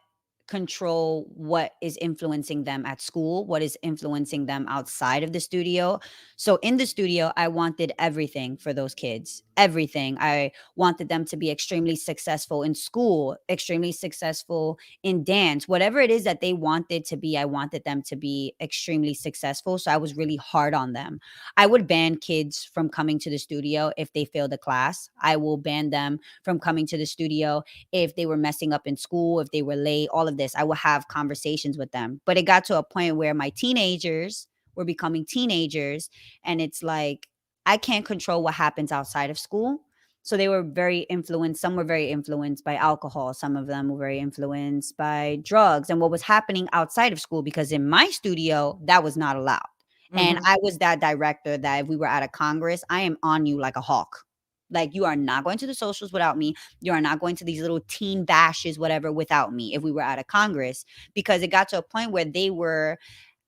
control what is influencing them at school, what is influencing them outside of the studio. So in the studio, I wanted everything for those kids. everything. I wanted them to be extremely successful in school, extremely successful in dance, whatever it is that they wanted to be. I wanted them to be extremely successful. So I was really hard on them. I would ban kids from coming to the studio if they failed a class. I will ban them from coming to the studio if they were messing up in school, if they were late, all of this. I will have conversations with them. But it got to a point where my teenagers were becoming teenagers, and it's like I can't control what happens outside of school. So they were very influenced. Some were very influenced by alcohol. Some of them were very influenced by drugs and what was happening outside of school, because in my studio, that was not allowed. And
Mhm.
I was that director that if we were at a Congress, I am on you like a hawk. Like, you are not going to the socials without me. You are not going to these little teen bashes, whatever, without me if we were at a Congress, because it got to a point where they were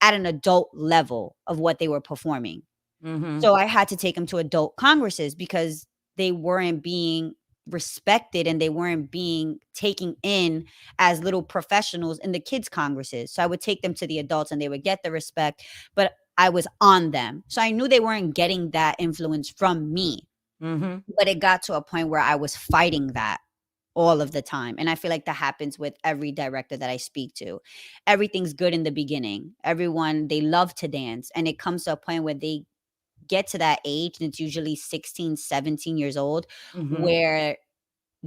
at an adult level of what they were performing.
Mhm.
So I had to take them to adult congresses because they weren't being respected and they weren't being taken in as little professionals in the kids congresses. So I would take them to the adults and they would get the respect, but I was on them. So I knew they weren't getting that influence from me.
Mhm.
But it got to a point where I was fighting that all of the time. And I feel like that happens with every director that I speak to. Everything's good in the beginning. Everyone, they love to dance. And it comes to a point where they get to that age, and it's usually 16, 17 years old,
Mhm.
where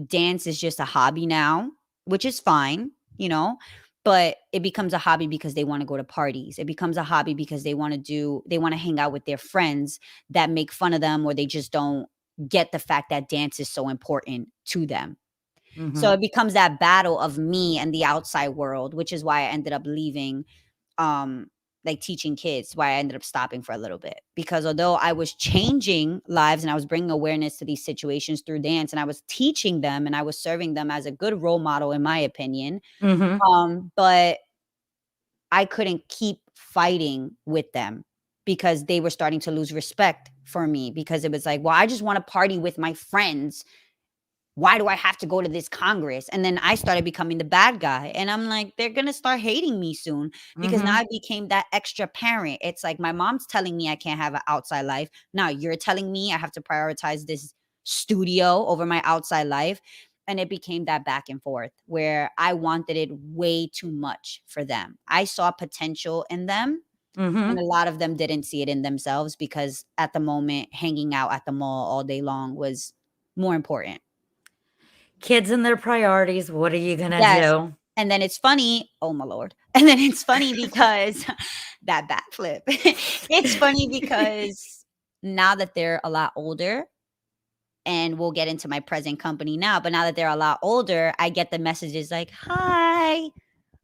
dance is just a hobby now, which is fine, you know, but it becomes a hobby because they want to go to parties. It becomes a hobby because they want to hang out with their friends that make fun of them, or they just don't get the fact that dance is so important to them. So
Mhm.
it becomes that battle of me and the outside world, which is why I ended up leaving, um like teaching kids, why I ended up stopping for a little bit, because although I was changing lives and I was bringing awareness to these situations through dance, and I was teaching them and I was serving them as a good role model in my opinion,
Mhm.
but I couldn't keep fighting with them because they were starting to lose respect for me, because it was like, well, I just want to party with my friends, why do I have to go to this Congress? And then I started becoming the bad guy. And I'm like, they're going to start hating me soon, because now
Mhm.
I became that extra parent. It's like my mom's telling me I can't have an outside life. Now you're telling me I have to prioritize this studio over my outside life. And it became that back and forth where I wanted it way too much for them. I saw potential in them, and
Mhm.
a lot of them didn't see it in themselves, because at the moment, hanging out at the mall all day long was more important.
Kids and their priorities, what are you gonna
Yes,
do?
and then it's funny, oh my lord, and then it's funny because that backflip. It's funny because now that they're a lot older, and we'll get into my present company now, but now that they're a lot older, I get the messages like, "Hi,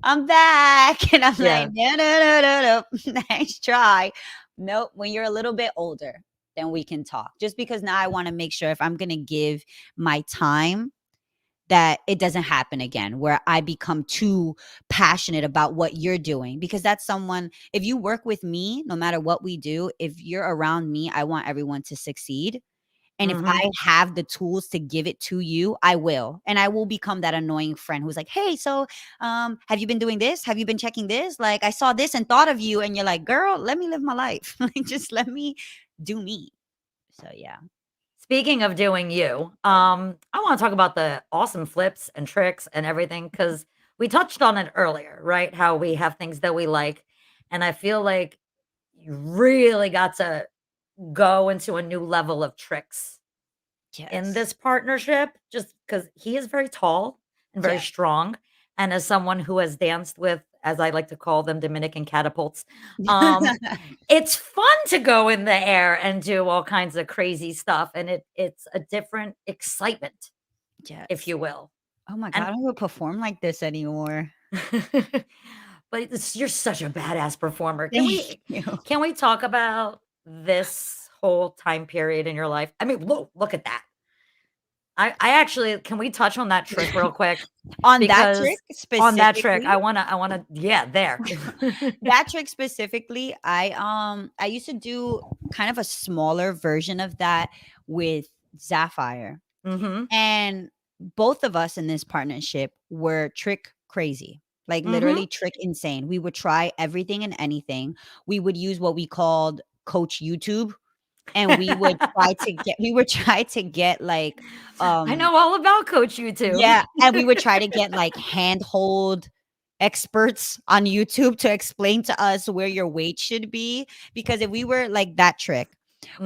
I'm back," and I'm like,
Yeah.
"No, no, no, no, no, nice try." Nope, when you're a little bit older, then we can talk. Just because now I wanna make sure if I'm gonna give my time, that it doesn't happen again where I become too passionate about what you're doing, because that's someone, if you work with me, no matter what we do, if you're around me, I want everyone to succeed. And if
Mhm.
I have the tools to give it to you, I will. And I will become that annoying friend who's like, "Hey, so have you been doing this? Have you been checking this? Like, I saw this and thought of you." And you're like, "Girl, let me live my life." Like, just let me do me. So yeah.
Speaking of doing you, I wanna talk about the awesome flips and tricks and everything because we touched on it earlier, right? How we have things that we like, and I feel like you really got to go into a new level of tricks in
Yes.
this partnership just because he is very tall and very
Yeah.
strong, and as someone who has danced with, as I like to call them, Dominican catapults, um, it's fun to go in the air and do all kinds of crazy stuff, and it's a different excitement, if
Yes.
you will,
Oh my god,
and
I don't even perform like this anymore.
but it's you're such a badass performer.
Thank you.
Can we talk about this whole time period in your life? I mean, look at that. I actually can we touch on that trick real quick?
On that trick
Because on that trick,
specifically,
I wanna yeah, there.
that trick specifically, I used to do kind of a smaller version of that with Sapphire.
Mhm,
And both of us in this partnership were trick crazy. Like
mhm,
literally trick insane. We would try everything and anything. We would use what we called Coach YouTube. and we would try to get, like,
I
um
know all about Coach YouTube.
yeah, and we would try to get, like, handhold experts on YouTube to explain to us where your weight should be, because if we were like that trick,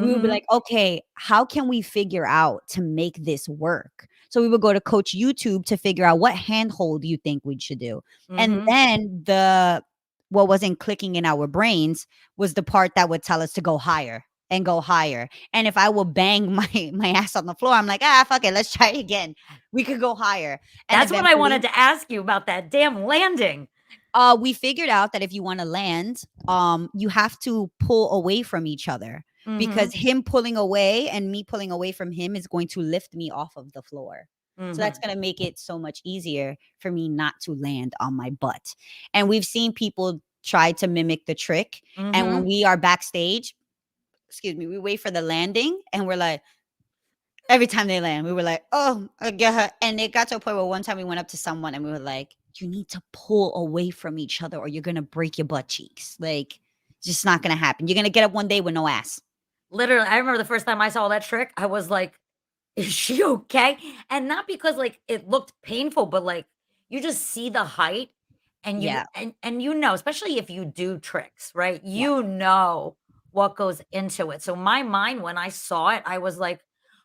we would be
Mhm,
like, "Okay, how can we figure out to make this work?" So we would go to Coach YouTube to figure out what handhold you think we should do. And
mhm.
then what wasn't clicking in our brains was the part that would tell us to go higher and go higher. And if I will bang my ass on the floor, I'm like, "Ah, fuck it, let's try it again. We could go higher." And
That's what I wanted
eventually
to ask you about that damn landing.
we figured out that if you wanna land, you have to pull away from each other, because
Mhm,
him pulling away and me pulling away from him is going to lift me off of the floor. So that's
mhm,
gonna make it so much easier for me not to land on my butt. And we've seen people try to mimic the trick, and when
mhm.
we are backstage, excuse me, we wait for the landing and we're like, every time they land, we were like, "Oh, I get her." And it got to a point where one time we went up to someone and we were like, "You need to pull away from each other or you're gonna break your butt cheeks. Like, it's just not gonna happen. You're gonna get up one day with no ass."
Literally, I remember the first time I saw that trick, I was like, "Is she okay?" And not because, like, it looked painful, but, like, you just see the height and
Yeah,
you know, especially if you do tricks, right?
yeah.
You know what goes into it. So my mind, when I saw it, I was like,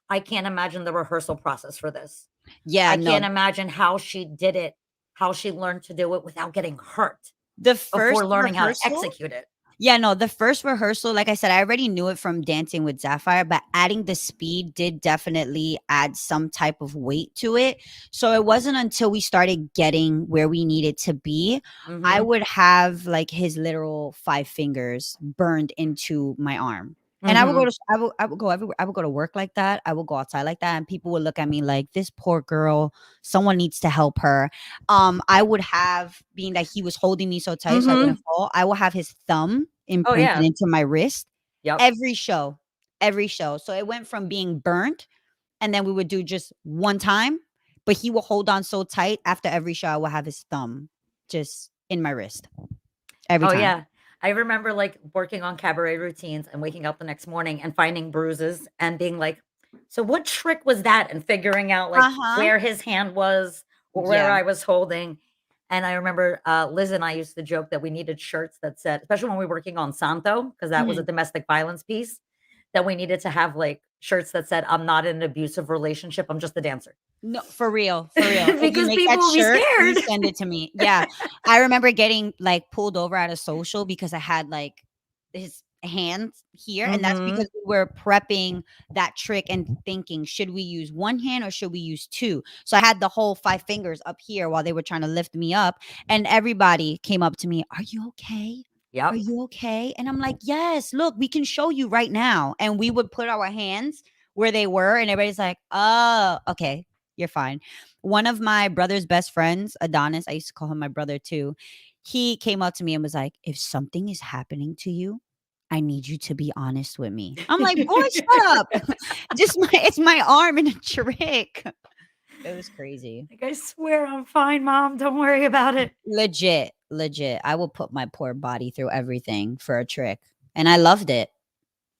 "I can't imagine the rehearsal process for this.
Yeah,
I
no.
can't imagine how she did it, how she learned to do it without getting hurt
The
before
first
learning how to
rehearsal
execute it."
Yeah, no, the first rehearsal, like I said, I already knew it from Dancing with Sapphire, but adding the speed did definitely add some type of weight to it. So it wasn't until we started getting where we needed to be, I
Mhm,
would have like his literal five fingers burned into my arm. And I would go
mhm.
to I would go everywhere. I would go to work like that. I would go outside like that, and people would look at me like, "This poor girl. Someone needs to help her." I would have, being that he was holding me so tight so I wouldn't
Mhm.
fall, I will have his thumb
Oh,
imprinted
yeah.
into my wrist
Yep.
every show, every show. So it went from being burnt, and then we would do just one time, but he will hold on so tight after every show, I will have his thumb just in my wrist every
Oh,
time.
yeah. I remember, like, working on cabaret routines and waking up the next morning and finding bruises and being like, "So what trick was that?" And figuring out, like,
Uh-huh.
where his hand was or where
Yeah.
I was holding. And I remember, Liz and I used to joke that we needed shirts that said, especially when we were working on Santo, because that was a
Mhm.
domestic violence piece, that we needed to have, like, shirts that said, "I'm not in an abusive relationship, I'm just a dancer."
No, for real, for real. If you
Because
make that
people will be
shirt,
scared.
please send it to me. Yeah. I remember getting, like, pulled over at a social because I had, like, his hands here, and that's because
Mhm.
we were prepping that trick and thinking, "Should we use 1 hand or should we use 2?" So I had the whole 5 fingers up here while they were trying to lift me up, and everybody came up to me, "Are you okay? Are
Yep.
you okay?" And I'm like, "Yes, look, we can show you right now." And we would put our hands where they were, and everybody's like, "Oh, okay. You're fine." One of my brother's best friends, Adonis, I used to call him my brother too. He came up to me and was like, "If something is happening to you, I need you to be honest with me." I'm like, "Boy, shut up." Just it's my arm and a trick. It was crazy.
Like, "I swear I'm fine, mom, don't worry about it."
Legit, legit. I will put my poor body through everything for a trick. And I loved it.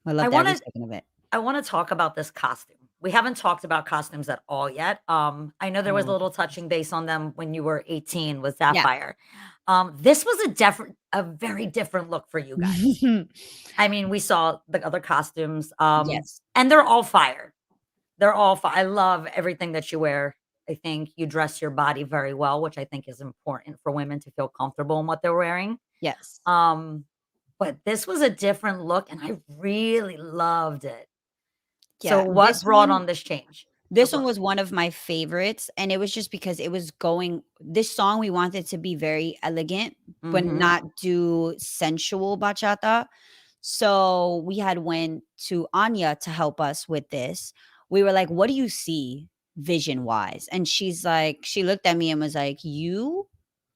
I
I
loved every
wanna
second of it.
I wanna talk about this costume. We haven't talked about costumes at all yet. I know there was a
Oh.
little touching base on them when you were 18 with
Yeah.
Sapphire. This was a very different look for you guys. I mean, we saw the other costumes,
Yes.
and they're all fire. They're all fi I love everything that you wear. I think you dress your body very well, which I think is important for women to feel comfortable in what they're wearing.
Yes.
Um, but this was a different look, and I really loved it. So
Yeah.
what brought on this change
This
of
one
look?
was one of my favorites, and it was just because it was going this song we wanted to be very elegant, but
Mhm.
not do sensual bachata. So we had went to Anya to help us with this. We were like, "What do you see vision-wise?" And she's like she looked at me and was like, "You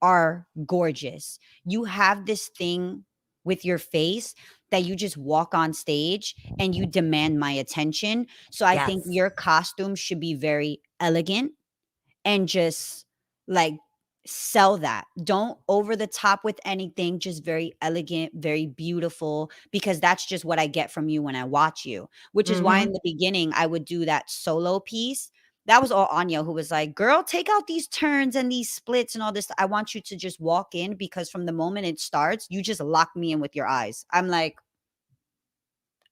are gorgeous. You have this thing with your face that you just walk on stage and you demand my attention. So I think
Yes.
your costume should be very elegant and just like sell that. Don't over the top with anything, just very elegant, very beautiful, because that's just what I get from you when I watch you. Which is why in
Mhm.
the beginning I would do that solo piece. That was all Anya who was like, "Girl, take out these turns and these splits and all this. I want you to just walk in because from the moment it starts, you just lock me in with your eyes." I'm like,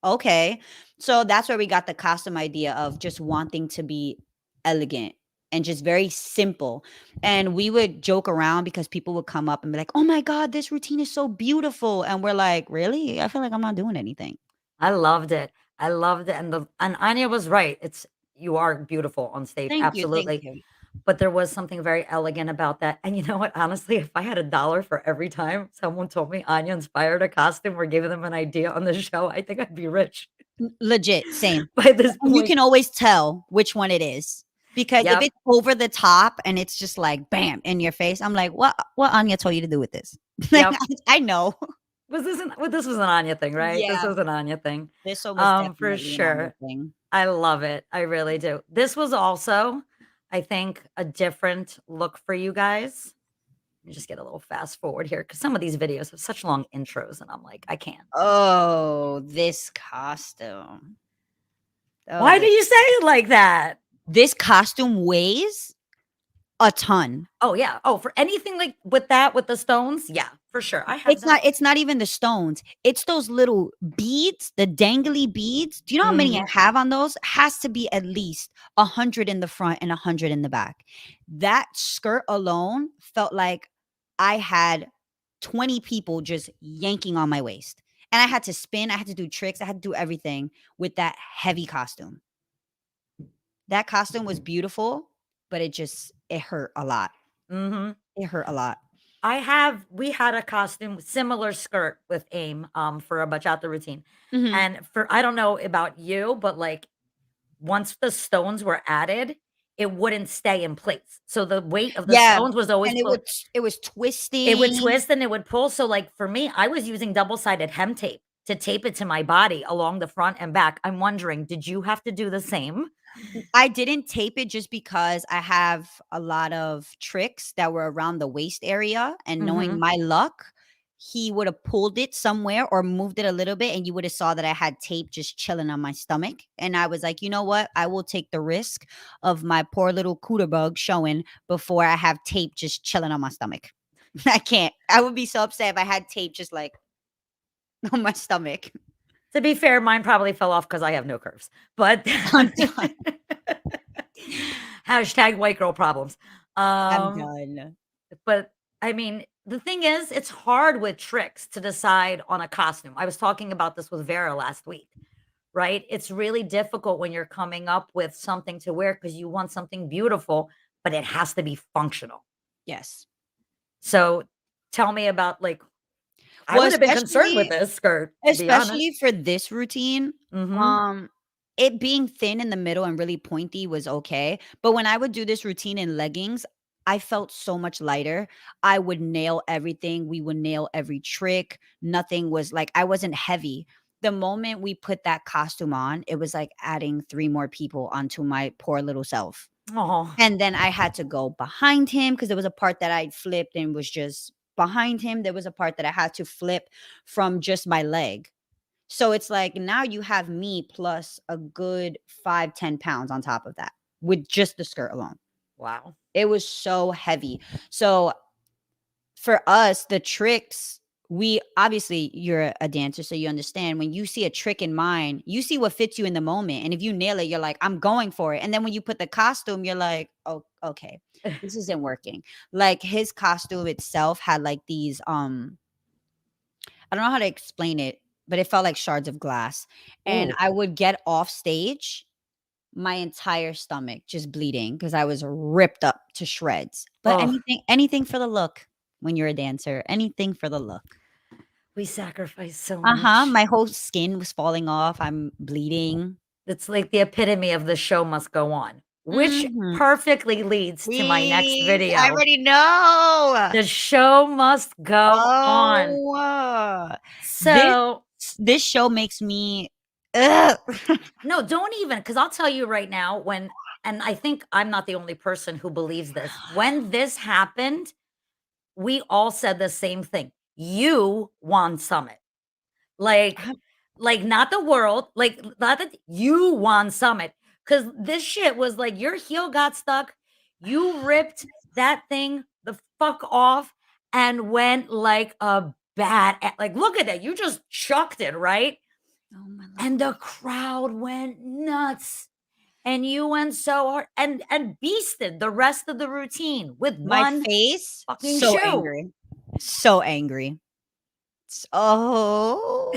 "Okay." So that's where we got the costume idea of just wanting to be elegant and just very simple. And we would joke around because people would come up and be like, "Oh my god, this routine is so beautiful." And we're like, "Really? I feel like I'm not doing anything."
I loved it. I loved it, and Anya was right. It's you are beautiful on stage,
Thank you, thank
absolutely.
you.
But there was something very elegant about that. And you know what? Honestly, if I had a dollar for every time someone told me Anya inspired a costume or gave them an idea on the show, I think I'd be rich
Legit, same.
by this
And you
point.
can always tell which one it is. Because if
Yep.
it's over the top and it's just like bam in your face, I'm like, what Anya told you to do with this? Like,
Yep.
I know.
This was an Anya thing, right? This
Yeah.
was an Anya thing.
This one was
For
definitely an Anya
sure.
thing.
I love it. I really do. This was also, I think, a different look for you guys. Let me just get a little fast forward here because some of these videos have such long intros, and I'm like, I can't.
Oh, this costume. Oh,
Why do you say it like that?
this costume weighs a ton.
Oh yeah. Oh, for anything like with that, with the stones, yeah, for sure. I have them.
It's not even the stones. It's those little beads, the dangly beads. Do you know how many I
Mhm.
have on those? Has to be at least 100 in the front and 100 in the back. That skirt alone felt like I had 20 people just yanking on my waist. And I had to spin, I had to do tricks, I had to do everything with that heavy costume. That costume was beautiful, but it hurt a lot.
Mhm.
It hurt a lot.
We had a costume, similar skirt with AIM, for a bachata routine.
Mhm.
And for I don't know about you, but like once the stones were added, it wouldn't stay in place. So the weight of the
Yeah,
stones was always
and it was
it would
twisting.
twist and it would pull. So like for me, I was using double-sided hem tape to tape it to my body along the front and back. I'm wondering, did you have to do the same?
I didn't tape it just because I have a lot of tricks that were around the waist area, and knowing
Mhm.
my luck, he would have pulled it somewhere or moved it a little bit, and you would have saw that I had tape just chilling on my stomach, and I was like, "You know what? I will take the risk of my poor little cooter bug showing before I have tape just chilling on my stomach." I can't. I would be so upset if I had tape just, like, on my stomach.
To be fair, mine probably fell off because I have no curves, but
I'm done.
hashtag white girl problems.
I'm
Um,
done.
but I mean, the thing is, it's hard with tricks to decide on a costume. I was talking about this with Vera last week, right? It's really difficult when you're coming up with something to wear because you want something beautiful, but it has to be functional.
Yes.
So tell me about like, I
Well,
would have been concerned with this skirt, to be honest.
especially for this routine,
Mhm.
um, it being thin in the middle and really pointy was okay, but when I would do this routine in leggings, I felt so much lighter. I would nail everything, we would nail every trick, nothing was like I wasn't heavy. The moment we put that costume on, it was like adding 3 more people onto my poor little self.
Oh,
And then I had to go behind him because there was a part that I flipped and was just behind him. There was a part that I had to flip from just my leg. So it's like now you have me plus a good 5-10 pounds on top of that with just the skirt alone.
wow.
It was so heavy. So for us, the tricks, we obviously you're a dancer, so you understand when you see a trick in mine, you see what fits you in the moment. And if you nail it, you're like, I'm going for it. And then when you put the costume, you're like, oh, okay, this isn't working. Like his costume itself had like these I don't know how to explain it, but it felt like shards of glass. And
Ooh,
I would get off stage, my entire stomach just bleeding because I was ripped up to shreds. But
oh,
anything for the look when you're a dancer, anything for the look.
we sacrifice so
Uh-huh,
much.
my whole skin was falling off, I'm bleeding.
It's like the epitome of the show must go on, which
Mhm.
perfectly leads to my next
Please, I
video.
already know.
The show must go on.
Oh, this
So
this show makes me ugh.
no, don't even, because I'll tell you right now, and I think I'm not the only person who believes this. When this happened, we all said the same thing. You won Summit. Like
I
like, not the world, like, not that you won Summit, because this shit was like your heel got stuck, you ripped that thing the fuck off and went like a like, look at that, you just chucked it, right?
oh my
And the
lord.
crowd went nuts, and you went so hard and beasted the rest of the routine with
My
one
face,
fucking
so
shoe.
angry. So angry. Oh.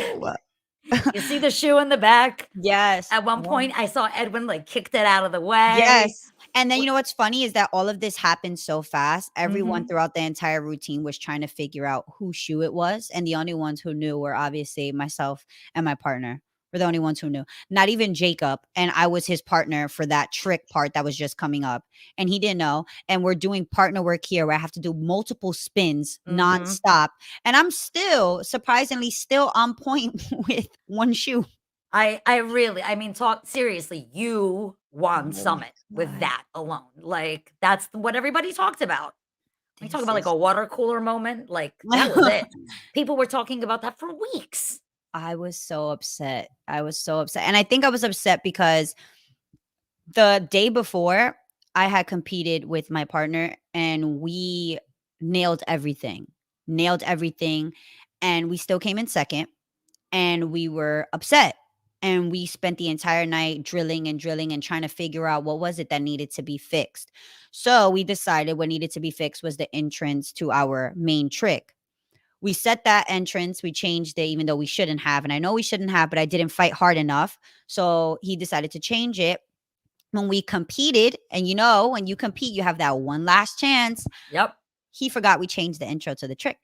You see the shoe in the back?
Yes.
At one
Yeah.
point, I saw Edwin, like, kicked it out of the way.
Yes, and then you
Wh
know what's funny is that all of this happened so fast, everyone
Mhm.
throughout the entire routine was trying to figure out whose shoe it was, and the only ones who knew were obviously myself and my partner. We're the only ones who knew. Not even Jacob, and I was his partner for that trick part that was just coming up, and he didn't know, and we're doing partner work here where I have to do multiple spins
Mhm.
nonstop, and I'm still, surprisingly, still on point with one shoe.
I mean, talk seriously, you won
Oh my
Summit with
god.
that alone. Like, that's what everybody talked about. We talk
This
about, like,
is
a water cooler moment, like, that was it. People were talking about that for weeks.
I was so upset. I was so upset. And I think I was upset because the day before I had competed with my partner and we nailed everything. Nailed everything. And we still came in second and we were upset. And we spent the entire night drilling and drilling and trying to figure out what was it that needed to be fixed. So we decided what needed to be fixed was the entrance to our main trick. We set that entrance, we changed it even though we shouldn't have, and I know we shouldn't have, but I didn't fight hard enough, so he decided to change it. When we competed, and you know, when you compete, you have that one last chance,
Yep.
he forgot we changed the intro to the trick.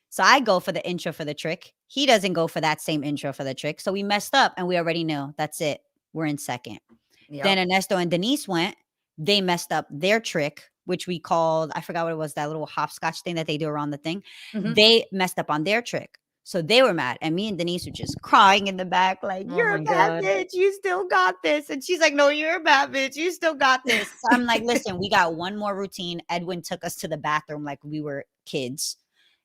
So I go for the intro for the trick. He doesn't go for that same intro for the trick, so we messed up, and we already knew, that's it, we're in second. Then
Yep.
Ernesto and Denise went. They messed up their trick, which we called, I forgot what it was, that little hopscotch thing that they do around the thing.
Mhm.
They messed up on their trick. So they were mad. And me and Denise were just crying in the back, like,
Oh
you're a
my
bad
god.
bitch. You still got this. And she's like, no, you're a bad bitch. You still got this. So I'm like, listen, we got one more routine. Edwin took us to the bathroom like we were kids.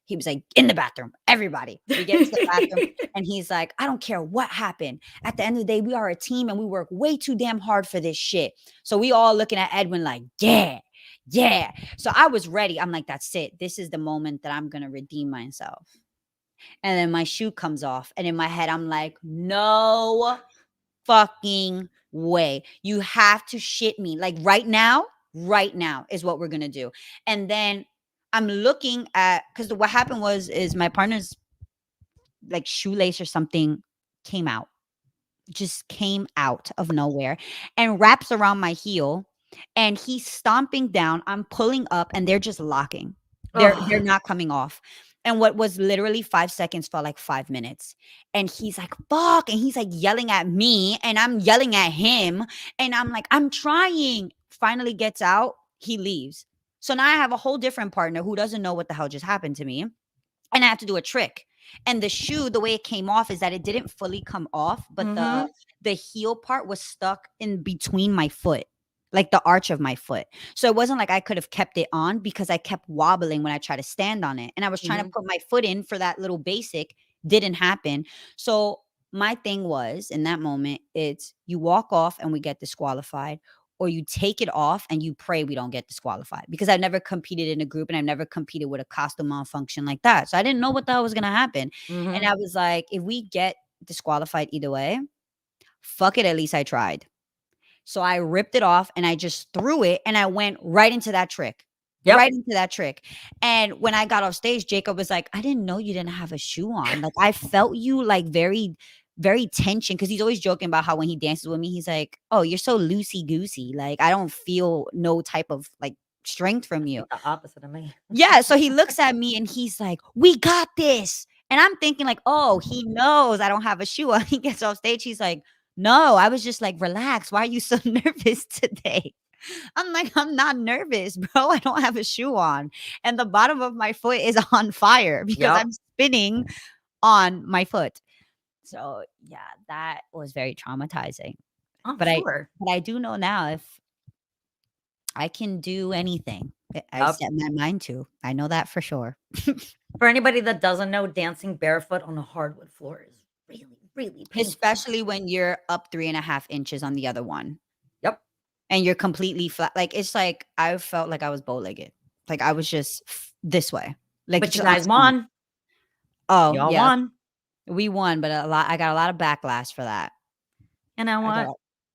He was like, in the bathroom, everybody. We get into the bathroom and he's like, I don't care what happened. At the end of the day, we are a team and we work way too damn hard for this shit. So we all looking at Edwin like, yeah, yeah. So I was ready. I'm like, that's it. This is the moment that I'm going to redeem myself. And then my shoe comes off. And in my head, I'm like, no fucking way. You have to shit me. Like right now is what we're going to do. And then I'm looking at, because what happened was, is my partner's like shoelace or something came out, just came out of nowhere and wraps around my heel, and he's stomping down, I'm pulling up and they're just locking. They're
Ugh.
not coming off. And what was literally 5 seconds felt like 5 minutes. And he's like, "Fuck," and he's like yelling at me and I'm yelling at him and I'm like, "I'm trying." Finally gets out, he leaves. So now I have a whole different partner who doesn't know what the hell just happened to me, and I have to do a trick. And the shoe, the way it came off is that it didn't fully come off, but the
Mhm.
the heel part was stuck in between my foot, like the arch of my foot. So it wasn't like I could have kept it on because I kept wobbling when I tried to stand on it. And I was trying to
Mhm.
put my foot in for that little basic, didn't happen. So my thing was in that moment, it's you walk off and we get disqualified, or you take it off and you pray we don't get disqualified, because I've never competed in a group and I've never competed with a costume malfunction like that. So I didn't know what the hell was going to happen. And
Mhm.
I was like, if we get disqualified either way, fuck it. At least I tried. So I ripped it off and I just threw it and I went right into that trick.
Yep.
Right into that trick. And when I got off stage, Jacob was like, I didn't know you didn't have a shoe on. Like I felt you like very, very tension. Cause he's always joking about how when he dances with me, he's like, oh, you're so loosey goosey. Like I don't feel no type of like strength from
That's
you.
like the opposite of me.
Yeah. So he looks at me and he's like, we got this. And I'm thinking, like, oh, he knows I don't have a shoe on. He gets off stage. He's like, no, I was just like, relax. Why are you so nervous today? I'm like, I'm not nervous, bro. I don't have a shoe on. And the bottom of my foot is on fire because
Yep.
I'm spinning on my foot. So yeah, that was very traumatizing.
I'm
But I
sure.
but I do know now if I can do anything. I
Yep.
set my mind to. I know that for sure.
For anybody that doesn't know, dancing barefoot on a hardwood floor is really, really painful.
Especially when you're up 3.5 inches on the other one
Yep.
and you're completely flat. Like, it's like I felt like I was bow-legged. Like, I was just this way. Like,
But you
just on
guys
stomach.
won.
Oh,
Y'all
yeah.
won.
We won, but I got a lot of backlash for that.
You know
I got
what?
a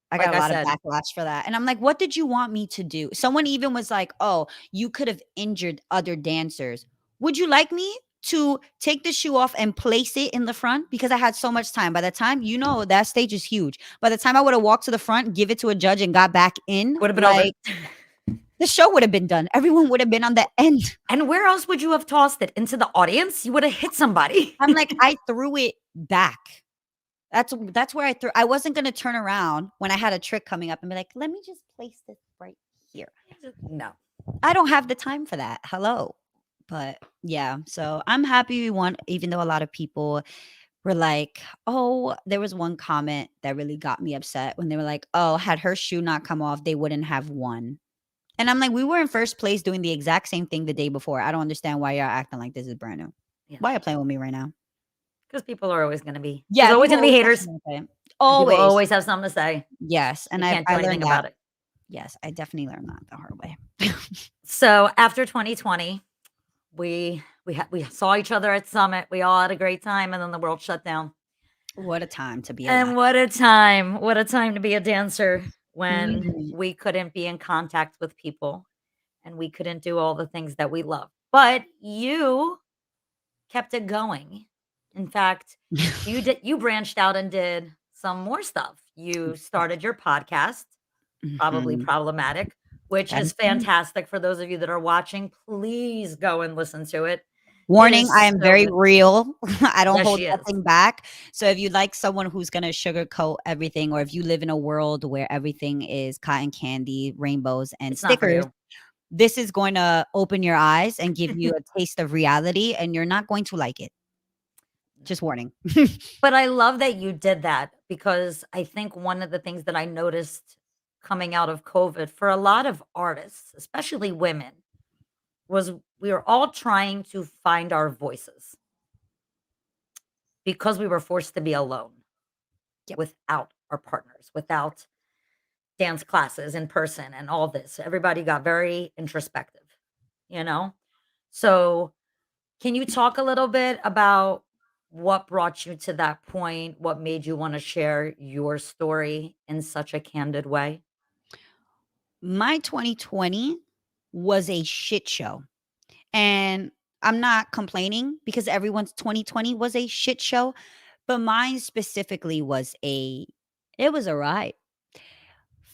I got
Like
a
I
lot of
said,
backlash for that, and I'm like, "What did you want me to do?" Someone even was like, "Oh, you could have injured other dancers. Would you like me to take the shoe off and place it in the front?" Because I had so much time. By the time, that stage is huge. By the time I woulda walked to the front, give it to a judge, and got back in,
would have been over.
like, the show would have been done. Everyone would have been on the end.
And where else would you have tossed it? Into the audience? You would have hit somebody.
I'm like, I threw it back. That's where I threw. I wasn't gonna turn around when I had a trick coming up and be like, "Let me just place this right here."
No.
I don't have the time for that. Hello. But yeah, so I'm happy we won, even though a lot of people were like, "Oh," there was one comment that really got me upset when they were like, "Oh, had her shoe not come off, they wouldn't have won." And I'm like, "We were in first place doing the exact same thing the day before. I don't understand why y'all acting like this is brand new.
Yeah.
Why you playing with me right now?"
Because people are always going to be, there's
Yeah,
always
people
going to be
always have
haters,
something to say.
and people
Always.
always have something to say.
Yes, and
You can't do
I
anything
learned that.
about it.
Yes, I definitely learned that the hard way.
So after 2020, we saw each other at Summit. We all had a great time, and then the world shut down.
What a time to be alive.
And what a time! What a time to be a dancer when
Mhm.
we couldn't be in contact with people and we couldn't do all the things that we love. But you kept it going. In fact, you branched out and did some more stuff. You started your podcast, Probably
Mhm.
Problematic, which
That
is
is correct.
fantastic. For those of you that are watching, please go and listen to it. It
Warning, I
is
am
so
very
good.
real. I don't
Yes,
hold
she is.
nothing back. So if you like someone who's gonna sugarcoat everything, or if you live in a world where everything is cotton candy, rainbows, and
It's not for
stickers,
you.
this is going to open your eyes and give you a taste of reality, and you're not going to like it. Just warning.
But I love that you did that because I think one of the things that I noticed coming out of COVID for a lot of artists, especially women, was we were all trying to find our voices because we were forced to be alone
Yep.
without our partners, without dance classes in person and all this. Everybody got very introspective, you know? So, can you talk a little bit about what brought you to that point? What made you want to share your story in such a candid way?
My 2020 was a shit show. And I'm not complaining because everyone's 2020 was a shit show, but mine specifically was it was a ride.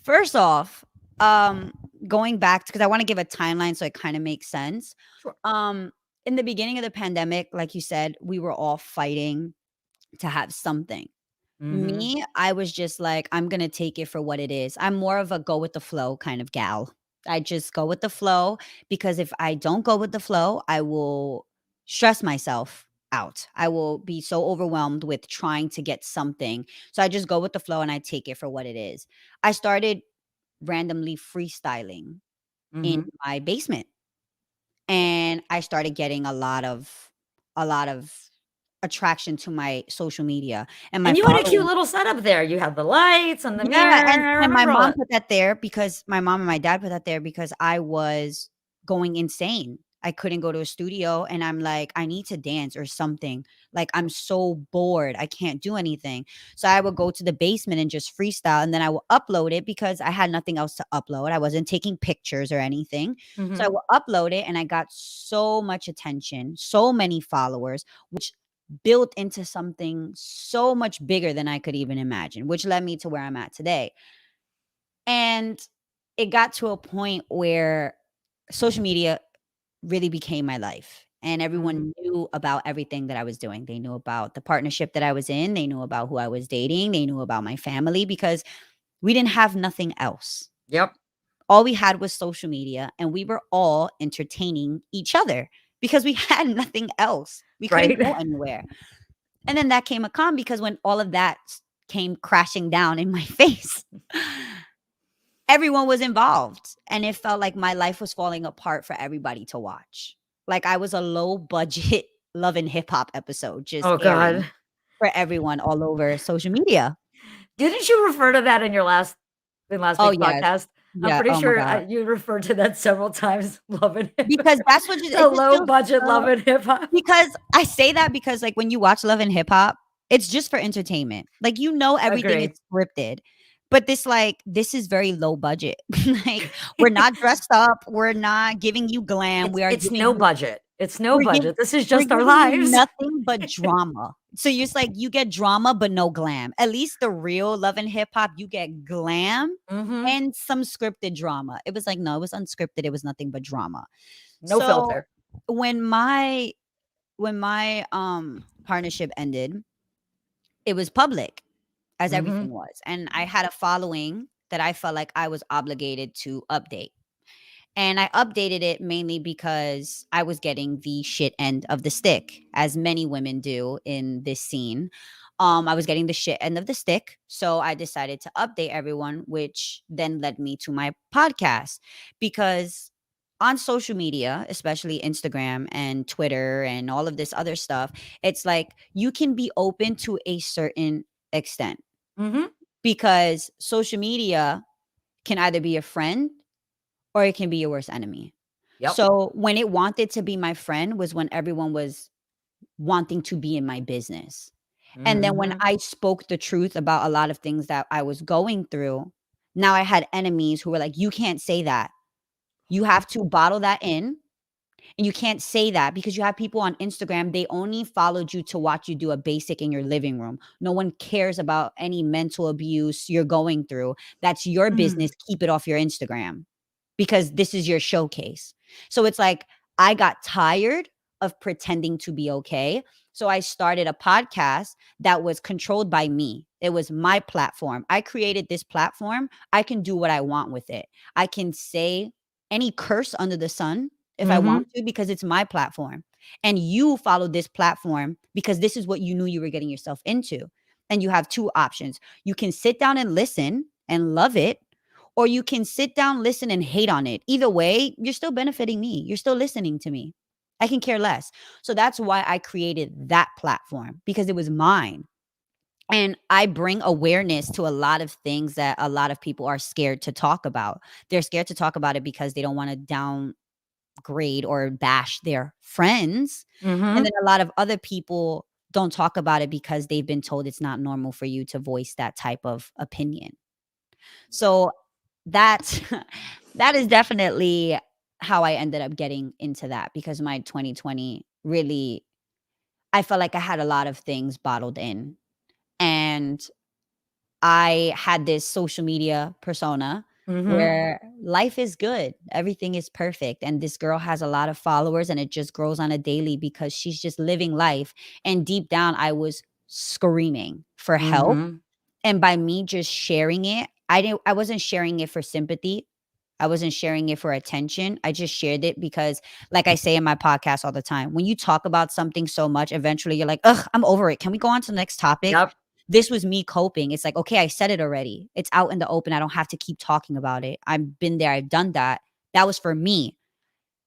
First off, um, going back because I wanna give a timeline so it kinda makes sense.
Sure.
Um, in the beginning of the pandemic, like you said, we were all fighting to have something.
Mhm.
Me, I was just like, "I'm gonna take it for what it is." I'm more of a go with the flow kind of gal. I just go with the flow because if I don't go with the flow, I will stress myself out. I will be so overwhelmed with trying to get something. So I just go with the flow and I take it for what it is. I started randomly freestyling in
Mhm.
my basement, and I started getting a lot of attraction to my social media and my
And you had a cute
following.
little setup there. You had the lights and the
Yeah,
mirror.
and
I
and my
remember all
mom
that.
put that there because my mom and my dad put that there because I was going insane. I couldn't go to a studio, and I'm like, "I need to dance or something." Like, I'm so bored, I can't do anything. So I would go to the basement and just freestyle, and then I will upload it because I had nothing else to upload. I wasn't taking pictures or anything. So I
Mhm.
will upload it, and I got so much attention, so many followers, which built into something so much bigger than I could even imagine, which led me to where I'm at today. And it got to a point where social media really became my life. And
Mhm.
everyone knew about everything that I was doing. They knew about the partnership that I was in. They knew about who I was dating. They knew about my family because we didn't have nothing else.
Yep.
All we had was social media, and we were all entertaining each other because we had nothing else. We couldn't
Right?
go anywhere. And then that came a con because when all of that came crashing down in my face, everyone was involved, and it felt like my life was falling apart for everybody to watch. Like I was a low budget Love and Hip Hop episode just
Oh God.
airing for everyone all over social media.
Didn't you refer to that in last
Oh,
week's
yes.
podcast? I'm
Yeah,
pretty
oh my
sure,
god.
you referred to that several times, Love and Hip
Because that's what
the
it's just
low
feels
budget Love
so
and Hip Hop.
because I say that because, like, when you watch Love and Hip Hop, it's just for entertainment. Like, you know everything is
Agree.
scripted, but this is very low budget. Like, we're not dressed up, we're not giving you glam,
It's no budget. It's no
we're giv
budget. This is
we're
just our
giving you
lives.
nothing but drama. So you it's like you get drama, but no glam. At least the real Love and Hip Hop, you get glam
Mhm.
and some scripted drama. It was like, no, it was unscripted, it was nothing but drama.
No
So,
filter.
when my partnership ended, it was public, as everything
Mhm.
was, and I had a following that I felt like I was obligated to update. And I updated it mainly because I was getting the shit end of the stick, as many women do in this scene. I was getting the shit end of the stick. So I decided to update everyone, which then led me to my podcast. Because on social media, especially Instagram and Twitter and all of this other stuff, it's like you can be open to a certain extent
Mhm.
because social media can either be a friend or it can be your worst enemy.
Yep.
So when it wanted to be my friend was when everyone was wanting to be in my business. And then when
Mhm.
I spoke the truth about a lot of things that I was going through, now I had enemies who were like, "You can't say that. You have to bottle that in, and you can't say that because you have people on Instagram, they only followed you to watch you do a basic in your living room. No one cares about any mental abuse you're going through. That's your business.
Mm.
Keep it off your Instagram because this is your showcase." So it's like I got tired of pretending to be okay. So I started a podcast that was controlled by me. It was my platform. I created this platform. I can do what I want with it. I can say any curse under the sun if I want
Mhm.
to because it's my platform. And you follow this platform because this is what you knew you were getting yourself into. And you have two options. You can sit down and listen and love it, or you can sit down, listen, and hate on it. Either way, you're still benefiting me. You're still listening to me. I can care less. So that's why I created that platform because it was mine. And I bring awareness to a lot of things that a lot of people are scared to talk about. They're scared to talk about it because they don't want to downgrade or bash their friends. And then
Mhm.
a lot of other people don't talk about it because they've been told it's not normal for you to voice that type of opinion. So that that is definitely how I ended up getting into that because my 2020 really I felt like I had a lot of things bottled in. And I had this social media persona
Mhm.
where life is good, everything is perfect, and this girl has a lot of followers and it just grows on a daily because she's just living life, and deep down I was screaming for help,
Mhm.
and by me just sharing it, I wasn't sharing it for sympathy. I wasn't sharing it for attention. I just shared it because, like I say in my podcast all the time, when you talk about something so much, eventually you're like, ugh, I'm over it. Can we go on to the next topic?
Yep.
This was me coping. It's like, okay, I said it already. It's out in the open. I don't have to keep talking about it. I've been there. I've done that. That was for me.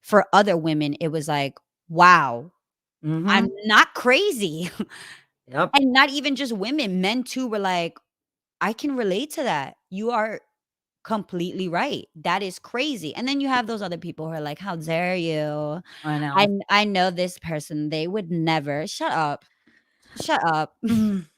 For other women, it was like, wow, I'm
Mhm.
not crazy.
Yep.
And not even just women, men too were like, I can relate to that. You are completely right. That is crazy. And then you have those other people who are like, "How dare you?
I
I
know.
I know this person. They would never." Shut up. Shut up.
Mm.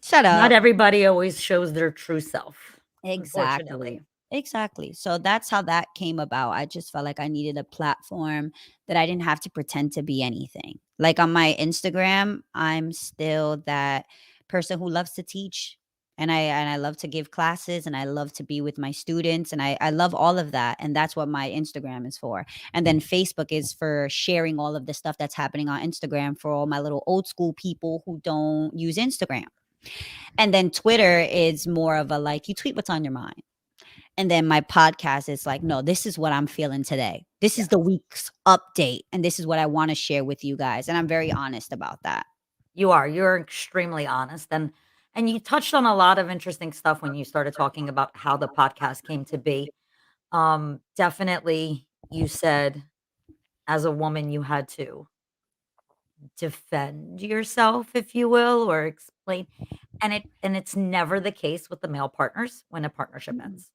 Shut
Not
up.
everybody always shows their true self,
Exactly.
unfortunately.
Exactly. So that's how that came about. I just felt like I needed a platform that I didn't have to pretend to be anything. Like on my Instagram, I'm still that person who loves to teach, and I love to give classes, and I love to be with my students, and I love all of that, and that's what my Instagram is for. And then Facebook is for sharing all of the stuff that's happening on Instagram for all my little old school people who don't use Instagram. And then Twitter is more of a like you tweet what's on your mind. And then my podcast is like, no, this is what I'm feeling today. This is the
Yes.
week's update. And this is what I want to share with you guys. And I'm very honest about that.
You are. You're extremely honest, And you touched on a lot of interesting stuff when you started talking about how the podcast came to be. Definitely, you said as a woman, you had to defend yourself, if you will, or explain. And it's never the case with the male partners when a partnership
Mm.
ends.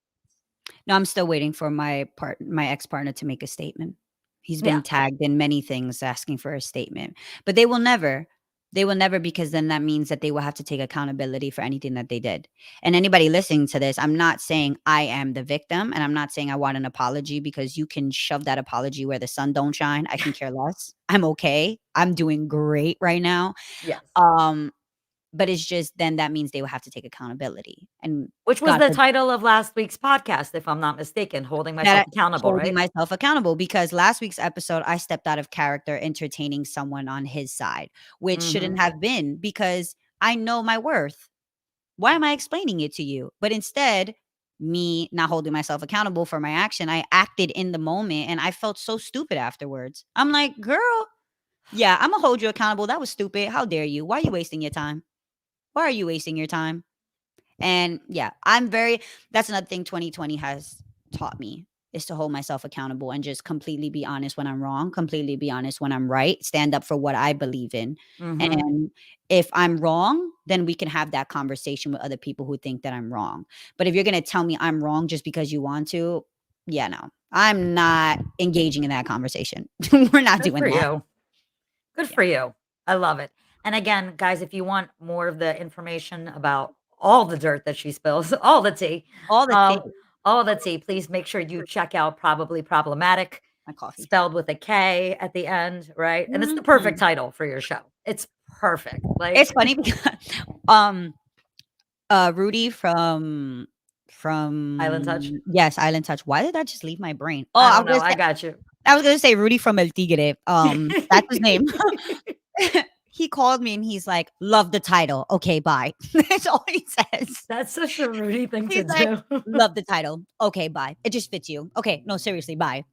No, I'm still waiting for my ex-partner to make a statement. He's been
Yeah.
tagged in many things asking for a statement, but they will never because then that means that they will have to take accountability for anything that they did. And anybody listening to this, I'm not saying I am the victim, and I'm not saying I want an apology because you can shove that apology where the sun don't shine. I can care less. I'm okay. I'm doing great right now.
Yes.
Um, but it's just then that means they will have to take accountability. And
Which was
God
the
forbid
title of last week's podcast, if I'm not mistaken, holding myself
that
accountable,
holding
right?
myself accountable because last week's episode, I stepped out of character entertaining someone on his side, which shouldn't
Mhm.
have been because I know my worth. Why am I explaining it to you? But instead, me not holding myself accountable for my action, I acted in the moment and I felt so stupid afterwards. I'm like, girl, yeah, I'm gonna hold you accountable. That was stupid. How dare you? Why are you wasting your time? Why are you wasting your time? And yeah, that's another thing 2020 has taught me is to hold myself accountable and just completely be honest when I'm wrong, completely be honest when I'm right, stand up for what I believe in.
Mhm.
And if I'm wrong, then we can have that conversation with other people who think that I'm wrong. But if you're going to tell me I'm wrong just because you want to, yeah, no. I'm not engaging in that conversation. We're not
Good
doing
for
that.
you. Good
Yeah.
for you. I love it. And again, guys, if you want more of the information about all the dirt that she spills, all the tea,
All the things.
um, all the tea, please make sure you check out Probably Problematic,
My coffee.
spelled with a K at the end, right? And it's the perfect
Mhm.
title for your show. It's perfect. Like
It's funny because um Rudy
Island Touch.
yes, Island Touch. Why did that just leave my brain? Oh,
I don't know. I got you.
I was gonna say Rudy from El Tigre. That's his name. He called me and he's like, "Love the title. Okay, bye." That's all he says.
That's such a Rudy thing to
He's like,
do.
"Love the title. Okay, bye. It just fits you. Okay, no, seriously, bye."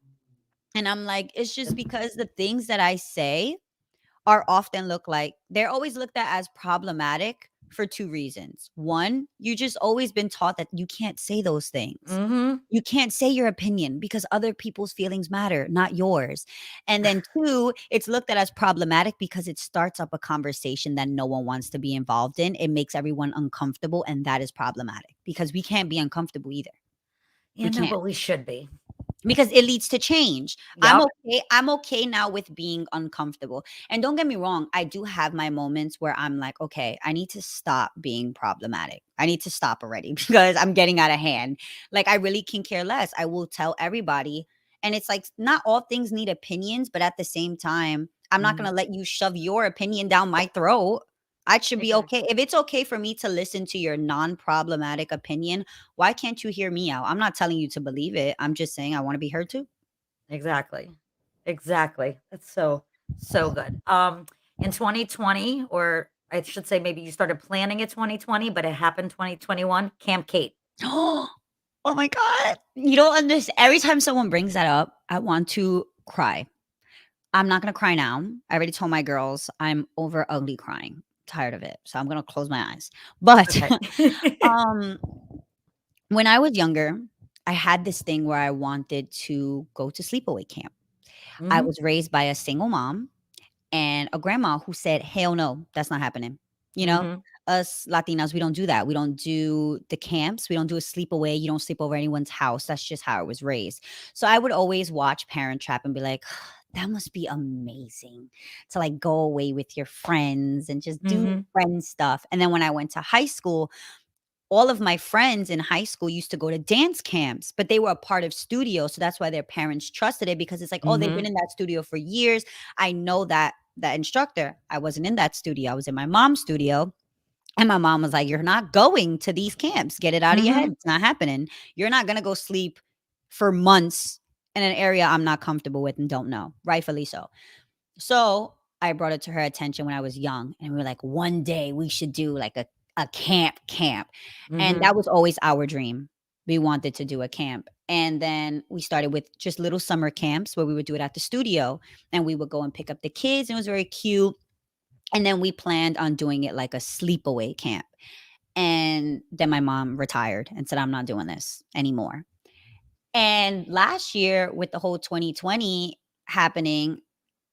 And I'm like, it's just because the things that I say are often look like they're always looked at as problematic for two reasons. One, you just always been taught that you can't say those things.
Mhm.
You can't say your opinion because other people's feelings matter, not yours. And then two, it's looked at as problematic because it starts up a conversation that no one wants to be involved in. It makes everyone uncomfortable, and that is problematic because we can't be uncomfortable either.
Yeah,
We
no,
can't
but we should be.
because it leads to change.
Yep.
I'm okay now with being uncomfortable. And don't get me wrong, I do have my moments where I'm like, "Okay, I need to stop being problematic. I need to stop already because I'm getting out of hand." Like I really can care less. I will tell everybody and it's like not all things need opinions, but at the same time, I'm not going
Mhm.
to let you shove your opinion down my throat. I should be okay.
Exactly.
If it's okay for me to listen to your non-problematic opinion, why can't you hear me out? I'm not telling you to believe it. I'm just saying I want to be heard too.
Exactly. Exactly. That's so, so good. In 2020, or I should say maybe you started planning it 2020, but it happened 2021, Camp Kate.
Oh my god. You don't understand. Every time someone brings that up, I want to cry. I'm not gonna cry now. I already told my girls I'm over ugly crying. Tired of it. So I'm gonna close my eyes. But
Okay.
um when I was younger, I had this thing where I wanted to go to sleepaway camp. I
Mhm.
was raised by a single mom and a grandma who said, "Hell no, that's not happening." You know,
Mhm.
us Latinas, we don't do that. We don't do the camps. We don't do a sleepaway. You don't sleep over anyone's house. That's just how I was raised. So I would always watch Parent Trap and be like, that must be amazing to like go away with your friends and just do
Mhm.
friend stuff. And then when I went to high school, all of my friends in high school used to go to dance camps, but they were a part of studio. So that's why their parents trusted it because it's like, oh, they've been
Mhm.
in that studio for years. I know that instructor. I wasn't in that studio. I was in my mom's studio. And my mom was like, "You're not going to these camps. Get it out of your head.
Mhm.
It's not happening. You're not going to go sleep for months in an area I'm not comfortable with and don't know." Rightfully so. So I brought it to her attention when I was young, and we were like, one day we should do like a camp. And
Mhm.
that was always our dream. We wanted to do a camp. And then we started with just little summer camps where we would do it at the studio and we would go and pick up the kids. And it was very cute. And then we planned on doing it like a sleepaway camp. And then my mom retired and said, "I'm not doing this anymore." And last year, with the whole 2020 happening,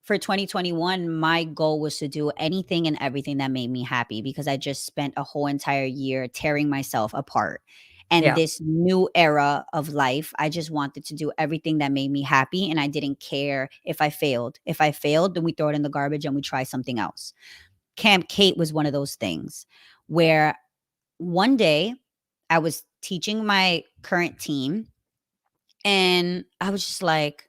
for 2021, my goal was to do anything and everything that made me happy because I just spent a whole entire year tearing myself apart. And
Yeah.
this new era of life, I just wanted to do everything that made me happy. And I didn't care if I failed. If I failed, then we throw it in the garbage and we try something else. Camp Kate was one of those things where one day I was teaching my current team and I was just like,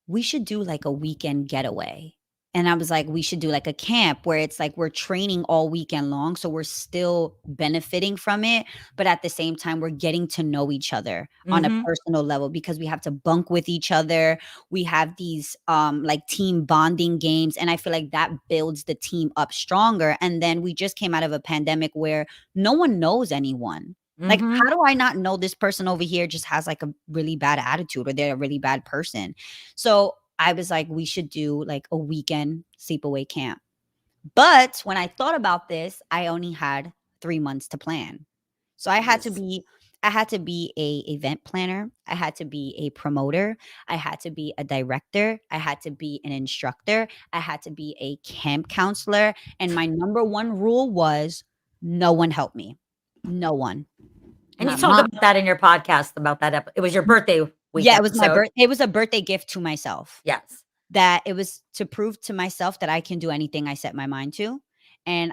we should do like a weekend getaway. And I was like, we should do like a camp where it's like we're training all weekend long. So we're still benefiting from it. But at the same time, we're getting to know each other on a
Mhm.
personal level because we have to bunk with each other. We have these like team bonding games. And I feel like that builds the team up stronger. And then we just came out of a pandemic where no one knows anyone. Like,
Mhm.
how do I not know this person over here just has like a really bad attitude or they're a really bad person? So I was like, we should do like a weekend sleepaway camp. But when I thought about this, I only had 3 months to plan. So
Yes.
I had to be a event planner. I had to be a promoter. I had to be a director. I had to be an instructor. I had to be a camp counselor. And my number one rule was no one helped me. No one.
And you
Not
talk
mom.
about that in your podcast about that it was your birthday week
Yeah, it was my
episode.
it was a birthday gift to myself.
Yes.
That it was to prove to myself that I can do anything I set my mind to, and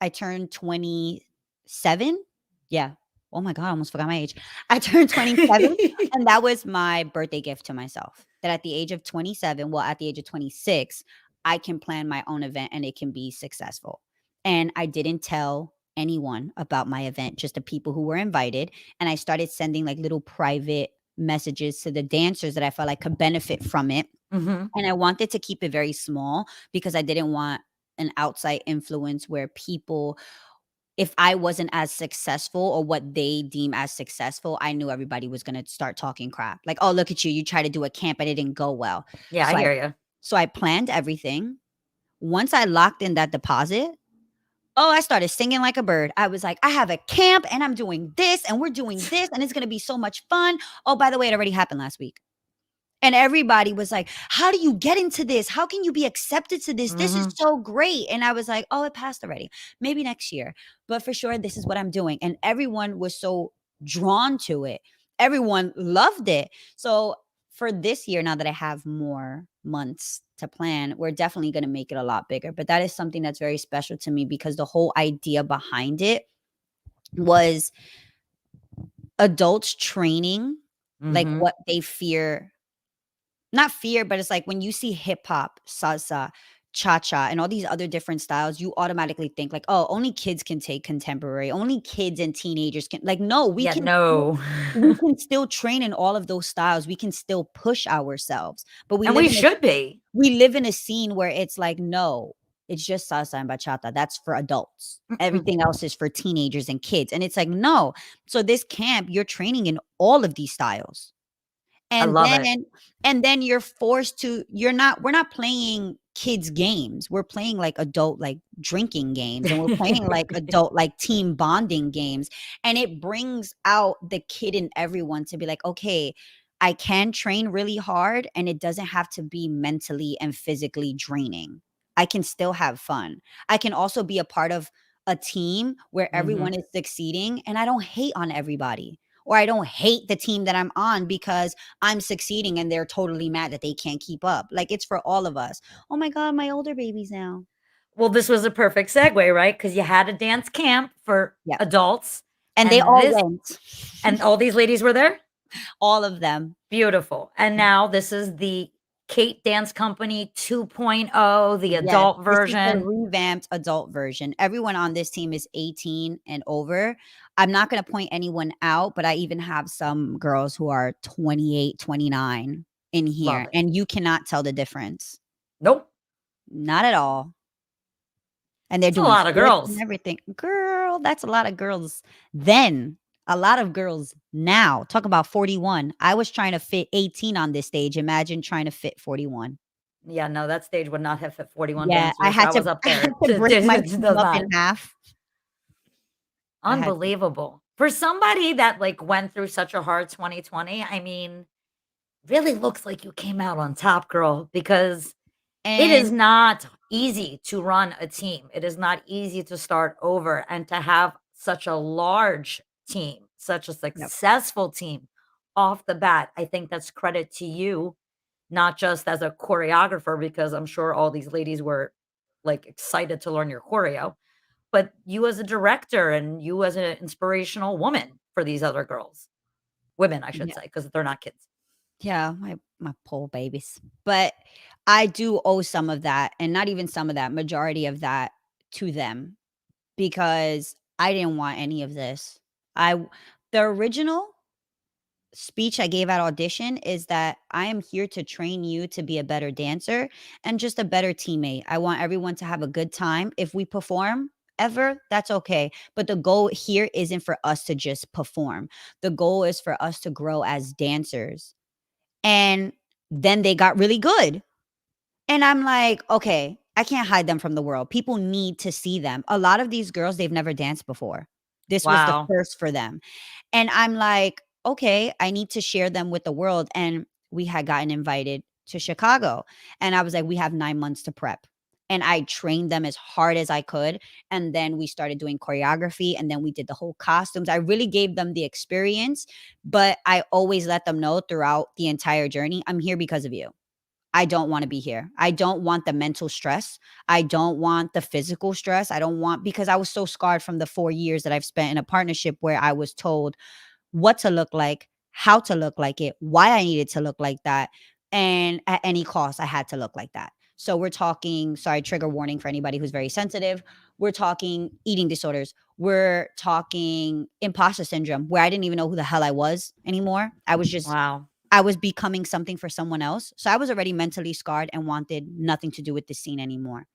I turned 27? Yeah. Oh my god, I almost forgot my age. I turned 27, and that was my birthday gift to myself, that at the age of 27, well, at the age of 26, I can plan my own event and it can be successful, and I didn't tell anyone about my event, just the people who were invited, and I started sending, like, little private messages to the dancers that I felt like could benefit from it,
Mhm.
and I wanted to keep it very small because I didn't want an outside influence where people, if I wasn't as successful or what they deem as successful, I knew everybody was gonna start talking crap. Like, "Oh, look at you. You tried to do a camp and it didn't go well."
Yeah, I
So I
hear you.
so I planned everything. Once I locked in that deposit, oh, I started singing like a bird. I was like, "I have a camp and I'm doing this and we're doing this and it's gonna be so much fun. Oh, by the way, it already happened last week." And everybody was like, "How do you get into this? How can you be accepted to this? This is
Mhm.
so great." And I was like, "Oh, it passed already. Maybe next year. But for sure, this is what I'm doing." And everyone was so drawn to it. Everyone loved it. So for this year, now that I have more months to plan, we're definitely going to make it a lot bigger. But that is something that's very special to me because the whole idea behind it was adults training like
Mhm.
what they fear, not fear, but it's like when you see hip hop, salsa, cha-cha, and all these other different styles, you automatically think like, "Oh, only kids can take contemporary. Only kids and teenagers can." Like, no,
Yeah, no.
we can still train in all of those styles. We can still push ourselves. But
And we should be.
we live in a scene where it's like, "No, it's just salsa and bachata. That's for adults.
Mm-mm.
Everything else is for teenagers and kids." And it's like, "No." So this camp, you're training in all of these styles.
I
And
love it.
then you're forced to we're not playing kids games. We're playing like adult like drinking games and we're playing like adult like team bonding games. And it brings out the kid in everyone to be like, "Okay, I can train really hard and it doesn't have to be mentally and physically draining. I can still have fun. I can also be a part of a team where everyone
Mhm.
is succeeding and I don't hate on everybody." Or I don't hate the team that I'm on because I'm succeeding and they're totally mad that they can't keep up. Like, it's for all of us. Oh my god, my older babies now.
Well, this was a perfect segue, right? Because you had a dance camp for
Yep.
adults,
And they
and
all
this
went.
and all these ladies were there?
All of them.
Beautiful. And now this is the Kate Dance Company 2.0, the
Yes,
adult
this is the
version.
revamped adult version. Everyone on this team is 18 and over. I'm not gonna point anyone out, but I even have some girls who are 28, 29 in
Love
here,
it.
and you cannot tell the difference.
Nope.
Not at all. And they're
It's a
doing
lot of
splits and
girls.
everything. Girl, that's a lot of girls then. A lot of girls now. Talk about 41. I was trying to fit 18 on this stage. Imagine trying to fit 41.
Yeah, no, that stage would not have fit 41
Yeah, I
dancers.
had
That
to
was up
I had
there.
to break my
It
team
does
up in
not.
half. I had to.
Unbelievable. For somebody that, like, went through such a hard 2020, I mean, really looks like you came out on top, girl, because it is
And
not easy to run a team. It is not easy to start over and to have such a large team, such a
yep.
successful team off the bat. I think that's credit to you, not just as a choreographer, because I'm sure all these ladies were, like, excited to learn your choreo, but you as a director and you as an inspirational woman for these other girls. Women, I should
Yeah.
say, because 'cause they're not kids.
Yeah, my poor babies. But I do owe some of that, and not even some of that, majority of that to them because I didn't want any of this. I the original speech I gave at audition is that I am here to train you to be a better dancer and just a better teammate. I want everyone to have a good time. If we perform ever, that's okay. But the goal here isn't for us to just perform. The goal is for us to grow as dancers. And then they got really good. And I'm like, okay, I can't hide them from the world. People need to see them. A lot of these girls, they've never danced before. This was the
Wow.
first for them. And I'm like, okay, I need to share them with the world. And we had gotten invited to Chicago. And I was like, we have 9 months to prep. And I trained them as hard as I could. And then we started doing choreography. And then we did the whole costumes. I really gave them the experience. But I always let them know throughout the entire journey, I'm here because of you. I don't wanna be here. I don't want the mental stress. I don't want the physical stress. I don't want because I was so scarred from the 4 years that I've spent in a partnership where I was told what to look like, how to look like it, why I needed to look like that, and at any cost, I had to look like that. So we're talking sorry, trigger warning for anybody who's very sensitive. We're talking eating disorders. We're talking imposter syndrome, where I didn't even know who the hell I was anymore.
Wow.
I was becoming something for someone else. So I was already mentally scarred and wanted nothing to do with the scene anymore.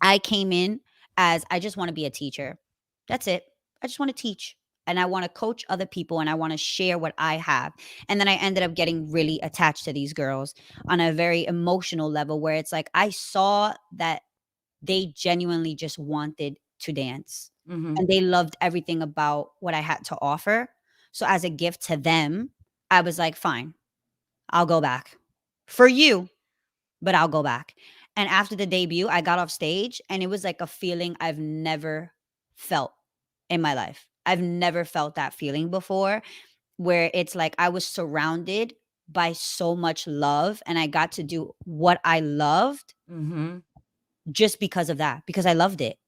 I came in as I just want to be a teacher. That's it. I just want to teach and I want to coach other people and I want to share what I have. And then I ended up getting really attached to these girls on a very emotional level where it's like I saw that they genuinely just wanted to dance
Mhm.
and they loved everything about what I had to offer. So as a gift to them, I was like, fine, I'll go back. For you, but I'll go back. And after the debut, I got off stage and it was like a feeling I've never felt in my life. I've never felt that feeling before where it's like I was surrounded by so much love and I got to do what I loved
Mhm.
just because of that, because I loved it.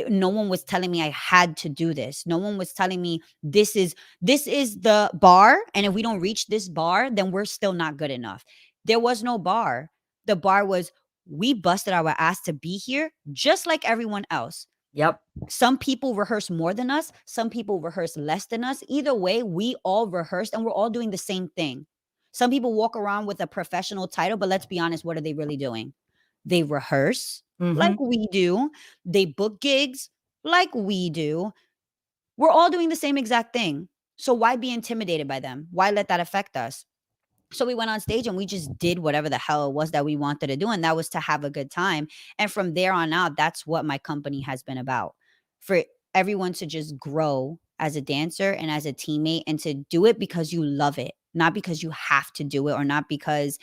No one was telling me I had to do this. No one was telling me this is the bar, and if we don't reach this bar, then we're still not good enough. There was no bar. The bar was we busted our ass to be here just like everyone else.
Yep.
Some people rehearse more than us, some people rehearse less than us. Either way, we all rehearsed and we're all doing the same thing. Some people walk around with a professional title, but let's be honest, what are they really doing? They rehearse like
Mhm.
we do, they book gigs like we do. We're all doing the same exact thing. So why be intimidated by them? Why let that affect us? So we went on stage and we just did whatever the hell it was that we wanted to do. And that was to have a good time. And from there on out, that's what my company has been about for everyone to just grow as a dancer and as a teammate and to do it because you love it, not because you have to do it or not because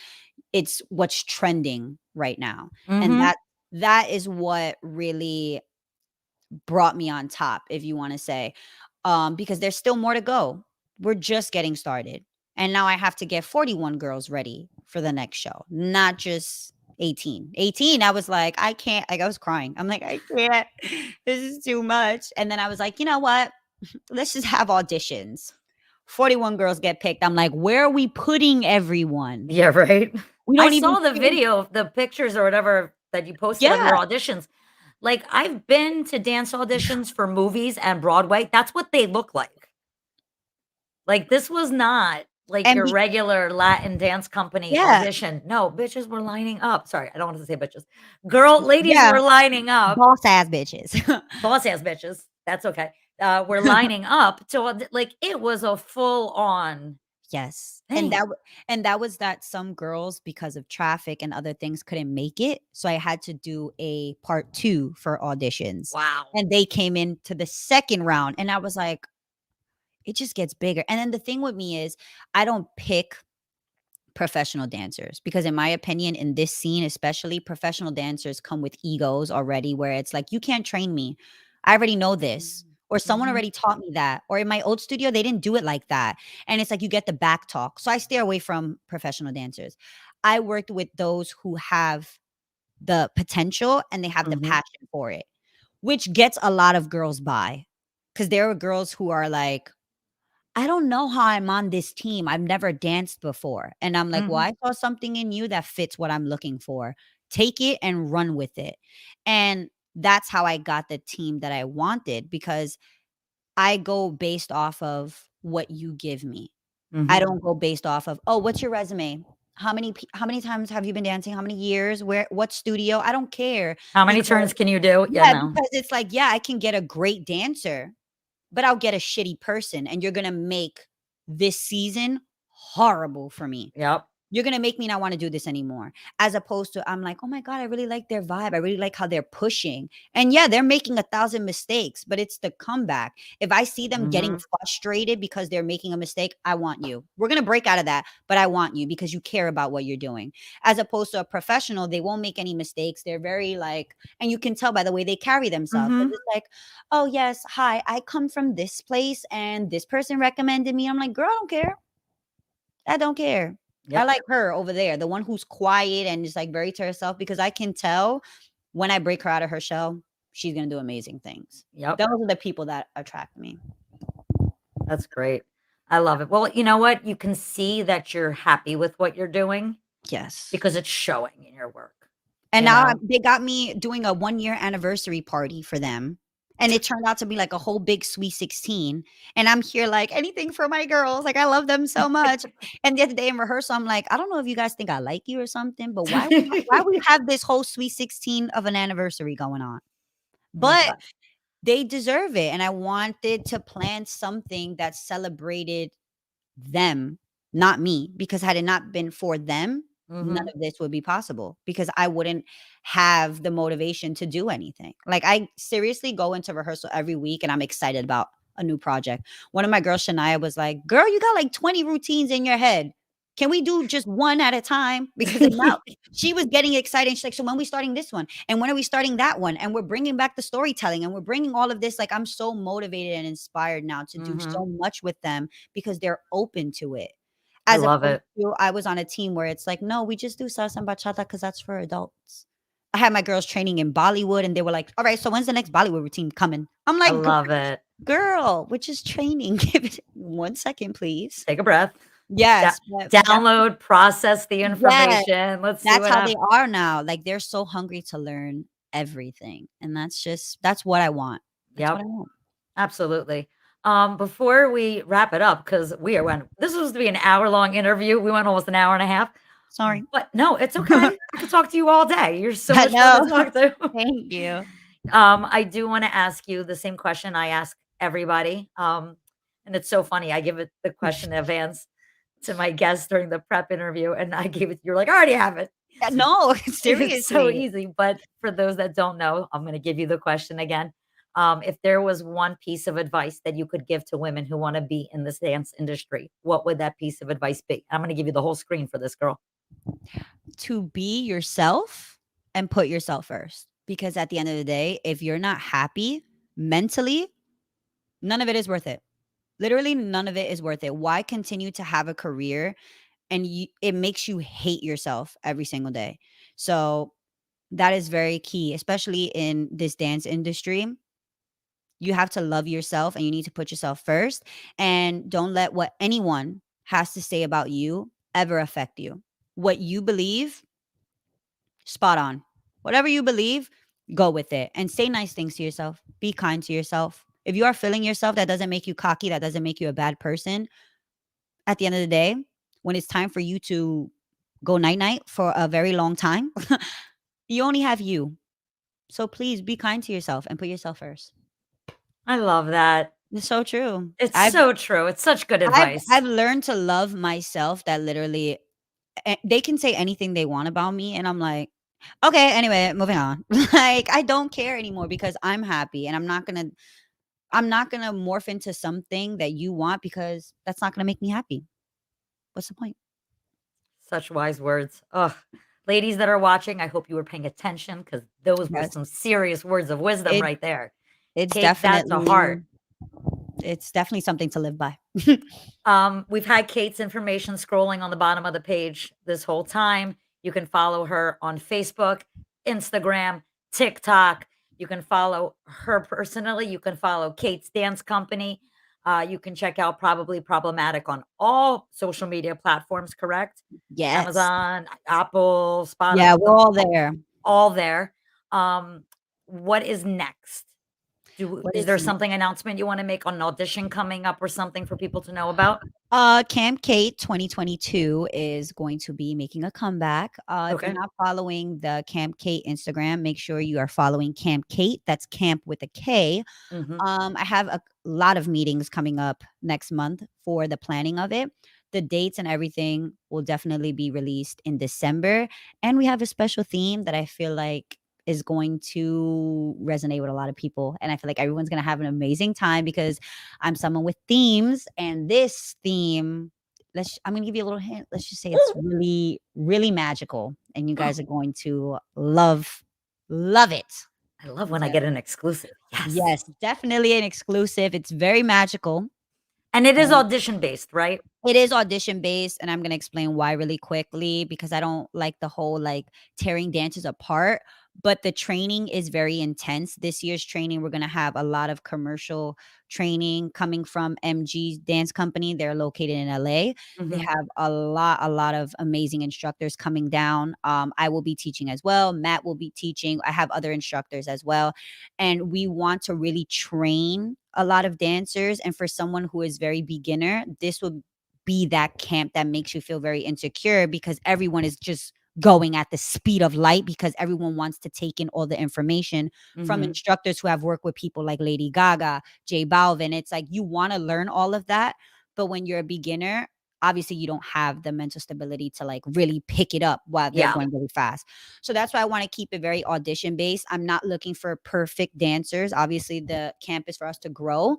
it's what's trending right now. And
Mhm.
that is what really brought me on top, if you want to say, because there's still more to go. We're just getting started. And now I have to get 41 girls ready for the next show, not just 18. 18, I was like, I can't, like, I was crying. I'm like, I can't. This is too much. And then I was like, you know what? Let's just have auditions. 41 girls get picked. I'm like, where are we putting everyone?
Yeah, right?
We
I
don't even
saw the
fit in.
video, the pictures or whatever that you posted of
Yeah.
your auditions. Like, I've been to dance auditions for movies and Broadway. That's what they look like. Like, this was not like
And
your regular Latin dance company
yeah,
audition. No, bitches were lining up. Sorry, I don't want to say bitches. Ladies
yeah,
were lining up.
boss ass bitches.
Boss ass bitches. That's okay. We're lining up to like, it was a full on.
Yes,
Dang.
and that was that some girls, because of traffic and other things, couldn't make it, so I had to do a part 2 for auditions,
Wow.
and they came into the 2nd round, and I was like, "It just gets bigger," and then the thing with me is I don't pick professional dancers because in my opinion, in this scene especially, professional dancers come with egos already where it's like, "You can't train me. I already know this." Or someone
Mhm.
already taught me that. Or in my old studio, they didn't do it like that. And it's like you get the back talk. So I stay away from professional dancers. I worked with those who have the potential and they have the
Mhm.
passion for it, which gets a lot of girls by. Because there are girls who are like, I don't know how I'm on this team. I've never danced before. And I'm like, well,
Mhm.
I saw something in you that fits what I'm looking for. Take it and run with it. And that's how I got the team that I wanted because I go based off of what you give me. I
Mhm.
don't go based off of, "Oh, what's your resume? How many times have you been dancing? How many years? Where what studio?" I don't care
How many
because
turns can you do? Yeah,
yeah,
no.
because it's like, yeah, I can get a great dancer, but I'll get a shitty person, and you're gonna make this season horrible for me.
Yep.
You're gonna make me not wanna do this anymore, as opposed to I'm like, "Oh my god, I really like their vibe. I really like how they're pushing." And yeah, they're making 1,000 mistakes, but it's the comeback. If I see them getting
Mhm.
frustrated because they're making a mistake, I want you. We're gonna break out of that, but I want you because you care about what you're doing. As opposed to a professional, they won't make any mistakes. They're very like and you can tell by the way they carry themselves. They're
Mhm.
just like, "Oh, yes, hi, I come from this place and this person recommended me." I'm like, "Girl, I don't care. I don't care. I
Yep.
like her over there, the one who's quiet and is, like, very to herself because I can tell when I break her out of her shell, she's gonna do amazing things.
Yep.
Those are the people that attract me.
That's great. I love it. Well, you know what? You can see that you're happy with what you're doing
Yes.
because it's showing in your work,
And
you
now
know?
they got me doing a one-year anniversary party for them, and it turned out to be, like, a whole big sweet 16, and I'm here like, "Anything for my girls," like, I love them so much, and the other day in rehearsal, I'm like, "I don't know if you guys think I like you or something, but why we have this whole sweet 16 of an anniversary going on?" But
Okay.
they deserve it, and I wanted to plan something that celebrated them, not me, because had it not been for them, none
Mhm.
of this would be possible because I wouldn't have the motivation to do anything. Like, I seriously go into rehearsal every week, and I'm excited about a new project. One of my girls, Shania, was like, "Girl, you got, like, 20 routines in your head. Can we do just one at a time?" Because then now she was getting excited, she's like, "So when we starting this one? And when are we starting that one? And we're bringing back the storytelling, and we're bringing all of this." Like, I'm so motivated and inspired now to do
Mhm.
so much with them because they're open to it.
I
As
love
opposed
it.
to I was on a team where it's like, "No, we just do salsa and bachata because that's for adults." I had my girls training in Bollywood, and they were like, "Alright, so when's the next Bollywood routine coming?" I'm
I
like,
love it.
Girl, we're just training. Give it 1 second, please."
Take a breath. Da
Yes, but that's
download, process the
yes,
information. Let's see
that's
what
how they
happens.
are now. Like, they're so hungry to learn everything, and that's what I want. That's what
Yep.
I want.
Absolutely. Before we wrap it up, because we are went this was to be an hour-long interview. We went almost an hour and a half.
Sorry.
But no, it's okay. I could talk to you all day. You're so
I
much fun to
know.
talk to.
Thank you.
I do want to ask you the same question I ask everybody. And it's so funny. I give it the question in advance to my guests during the prep interview, and I gave it. You're like, I already have it.
No,
It's so
seriously.
easy. But for those that don't know, I'm going to give you the question again. If there was one piece of advice that you could give to women who want to be in this dance industry, what would that piece of advice be? I'm going to give you the whole screen for this girl.
To be yourself and put yourself first, because at the end of the day, if you're not happy mentally, none of it is worth it. Literally none of it is worth it. Why continue to have a career and it makes you hate yourself every single day? So that is very key, especially in this dance industry. You have to love yourself and you need to put yourself first and don't let what anyone has to say about you ever affect you. What you believe, spot on. Whatever you believe, go with it and say nice things to yourself. Be kind to yourself. If you are feeling yourself, that doesn't make you cocky, that doesn't make you a bad person. At the end of the day, when it's time for you to go night night for a very long time, you only have you. So please be kind to yourself and put yourself first.
I love that.
It's so true.
It's so true. It's such good
I've
advice.
learned to love myself that literally they can say anything they want about me, and I'm like, "Okay, anyway, moving on." Like, I don't care anymore because I'm happy, and I'm not gonna morph into something that you want because that's not gonna make me happy. What's the point?
Such wise words. Ugh. Ladies that are watching, I hope you were paying attention because those were
Yes.
some serious words of wisdom
It
right there.
it's
Take that to
definitely
heart.
it's definitely something to live by.
We've had Kate's information scrolling on the bottom of the page this whole time. You can follow her on Facebook, Instagram, TikTok. You can follow her personally. You can follow Kate's Dance Company. You can check out Probably Problematic on all social media platforms, correct?
Yes.
Amazon, Apple,
Yeah, we're
Spotify,
all there.
all there. Um, what is next?
What
Is
is
there something announcement you wanna make on an audition coming up or something for people to know about?
Camp Kate 2022 is going to be making a comeback. If you're
Okay.
not following the Camp Kate Instagram, make sure you are following Camp Kate. That's camp with a K.
Mhm.
I have a lot of meetings coming up next month for the planning of it. The dates and everything will definitely be released in December. And we have a special theme that I feel like is going to resonate with a lot of people. And I feel like everyone's going to have an amazing time because I'm someone with themes. And this theme, I'm going to give you a little hint. Let's just say it's
Ooh,
really, really magical. And you
oh,
guys are going to love it.
I love when I
Okay.
get an exclusive. Yes.
Yes, definitely an exclusive. It's very magical.
And it is
And
audition based, right?
it is audition based, and I'm gonna explain why really quickly because I don't like the whole like tearing dances apart. But the training is very intense. This year's training, we're gonna have a lot of commercial training coming from MG Dance Company. They're located in LA. They
Mhm,
have a lot of amazing instructors coming down. I will be teaching as well. Matt will be teaching. I have other instructors as well, and we want to really train a lot of dancers. And for someone who is very beginner, this would be that camp that makes you feel very insecure because everyone is just going at the speed of light because everyone wants to take in all the information from
mhm.
instructors who have worked with people like Lady Gaga, J Balvin. It's like you want to learn all of that, but when you're a beginner, obviously you don't have the mental stability to like really pick it up while they're
Yeah,
going really fast. So that's why I want to keep it very audition based. I'm not looking for perfect dancers. Obviously, the camp is for us to grow,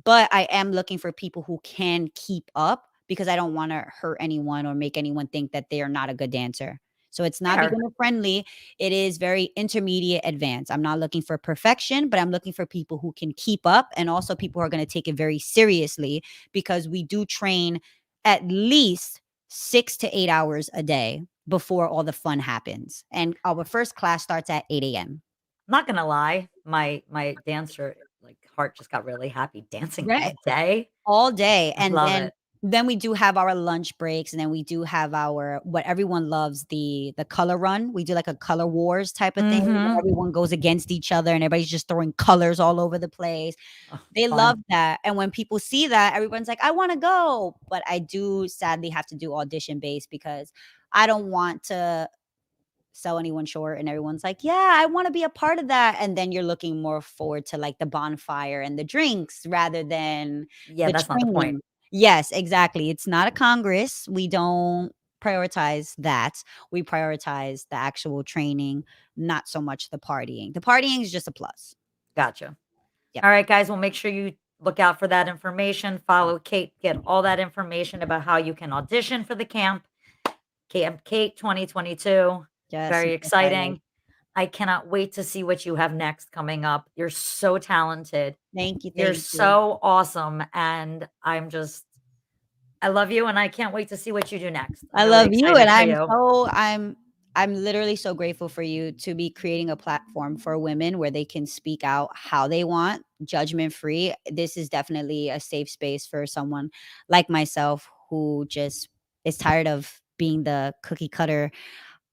but I am looking for people who can keep up because I don't wanna hurt anyone or make anyone think that they are not a good dancer. So it's not
fair.
beginner friendly, it is very intermediate advanced. I'm not looking for perfection, but I'm looking for people who can keep up and also people who are gonna take it very seriously because we do train at least 6 to 8 hours a day before all the fun happens, and our first class starts at 8 a.m.
Not gonna lie, my dancer, like, heart just got really happy dancing
Right.
all day.
All day,
I
and
love
then
it.
we do have our lunch breaks, and then we do have our what everyone loves, the color run. We do like a color wars type of thing where
Mhm.
everyone goes against each other and everybody's just throwing colors all over the place.
Oh,
They love
fun.
that, and when people see that, everyone's like, "I wanna go," but I do sadly have to do audition based because I don't want to sell anyone short and everyone's like, "Yeah, I wanna be a part of that," and then you're looking more forward to, like, the bonfire and the drinks rather than
Yeah,
the
that's not the point.
training. Yes, exactly. It's not a congress. We don't prioritize that. We prioritize the actual training, not so much the partying. The partying is just a plus.
Gotcha.
Yep.
Alright, guys, well, make sure you look out for that information, follow Kate, get all that information about how you can audition for the camp. Camp Kate 2022.
Yes,
Very
super excited.
exciting. I cannot wait to see what you have next coming up. You're so talented.
Thank you,
You're
thank you.
so awesome, and I love you, and I can't wait to see what you do next. I'm
I
really
love you, and
excited for you.
I'm literally so grateful for you to be creating a platform for women where they can speak out how they want, judgment free. This is definitely a safe space for someone like myself who just is tired of being the cookie cutter,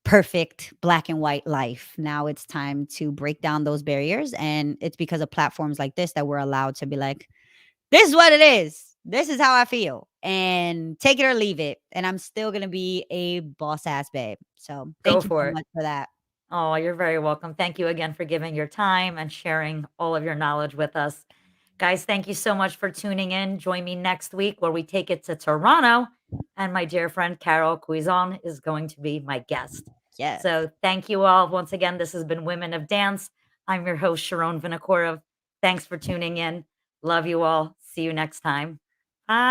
perfect black and white life. Now it's time to break down those barriers, and it's because of platforms like this that we're allowed to be like, this is what it is. This is how I feel. And take it or leave it. And I'm still gonna be a boss ass babe. So
Go
thank you
for
so
it.
much for that.
Oh, you're very welcome. Thank you again for giving your time and sharing all of your knowledge with us. Guys, thank you so much for tuning in. Join me next week where we take it to Toronto, and my dear friend Carol Cuizon is going to be my guest.
Yes.
So thank you all. Once again, this has been Women of Dance. I'm your host, Sharonne Vinokurov. Thanks for tuning in. Love you all. See you next time.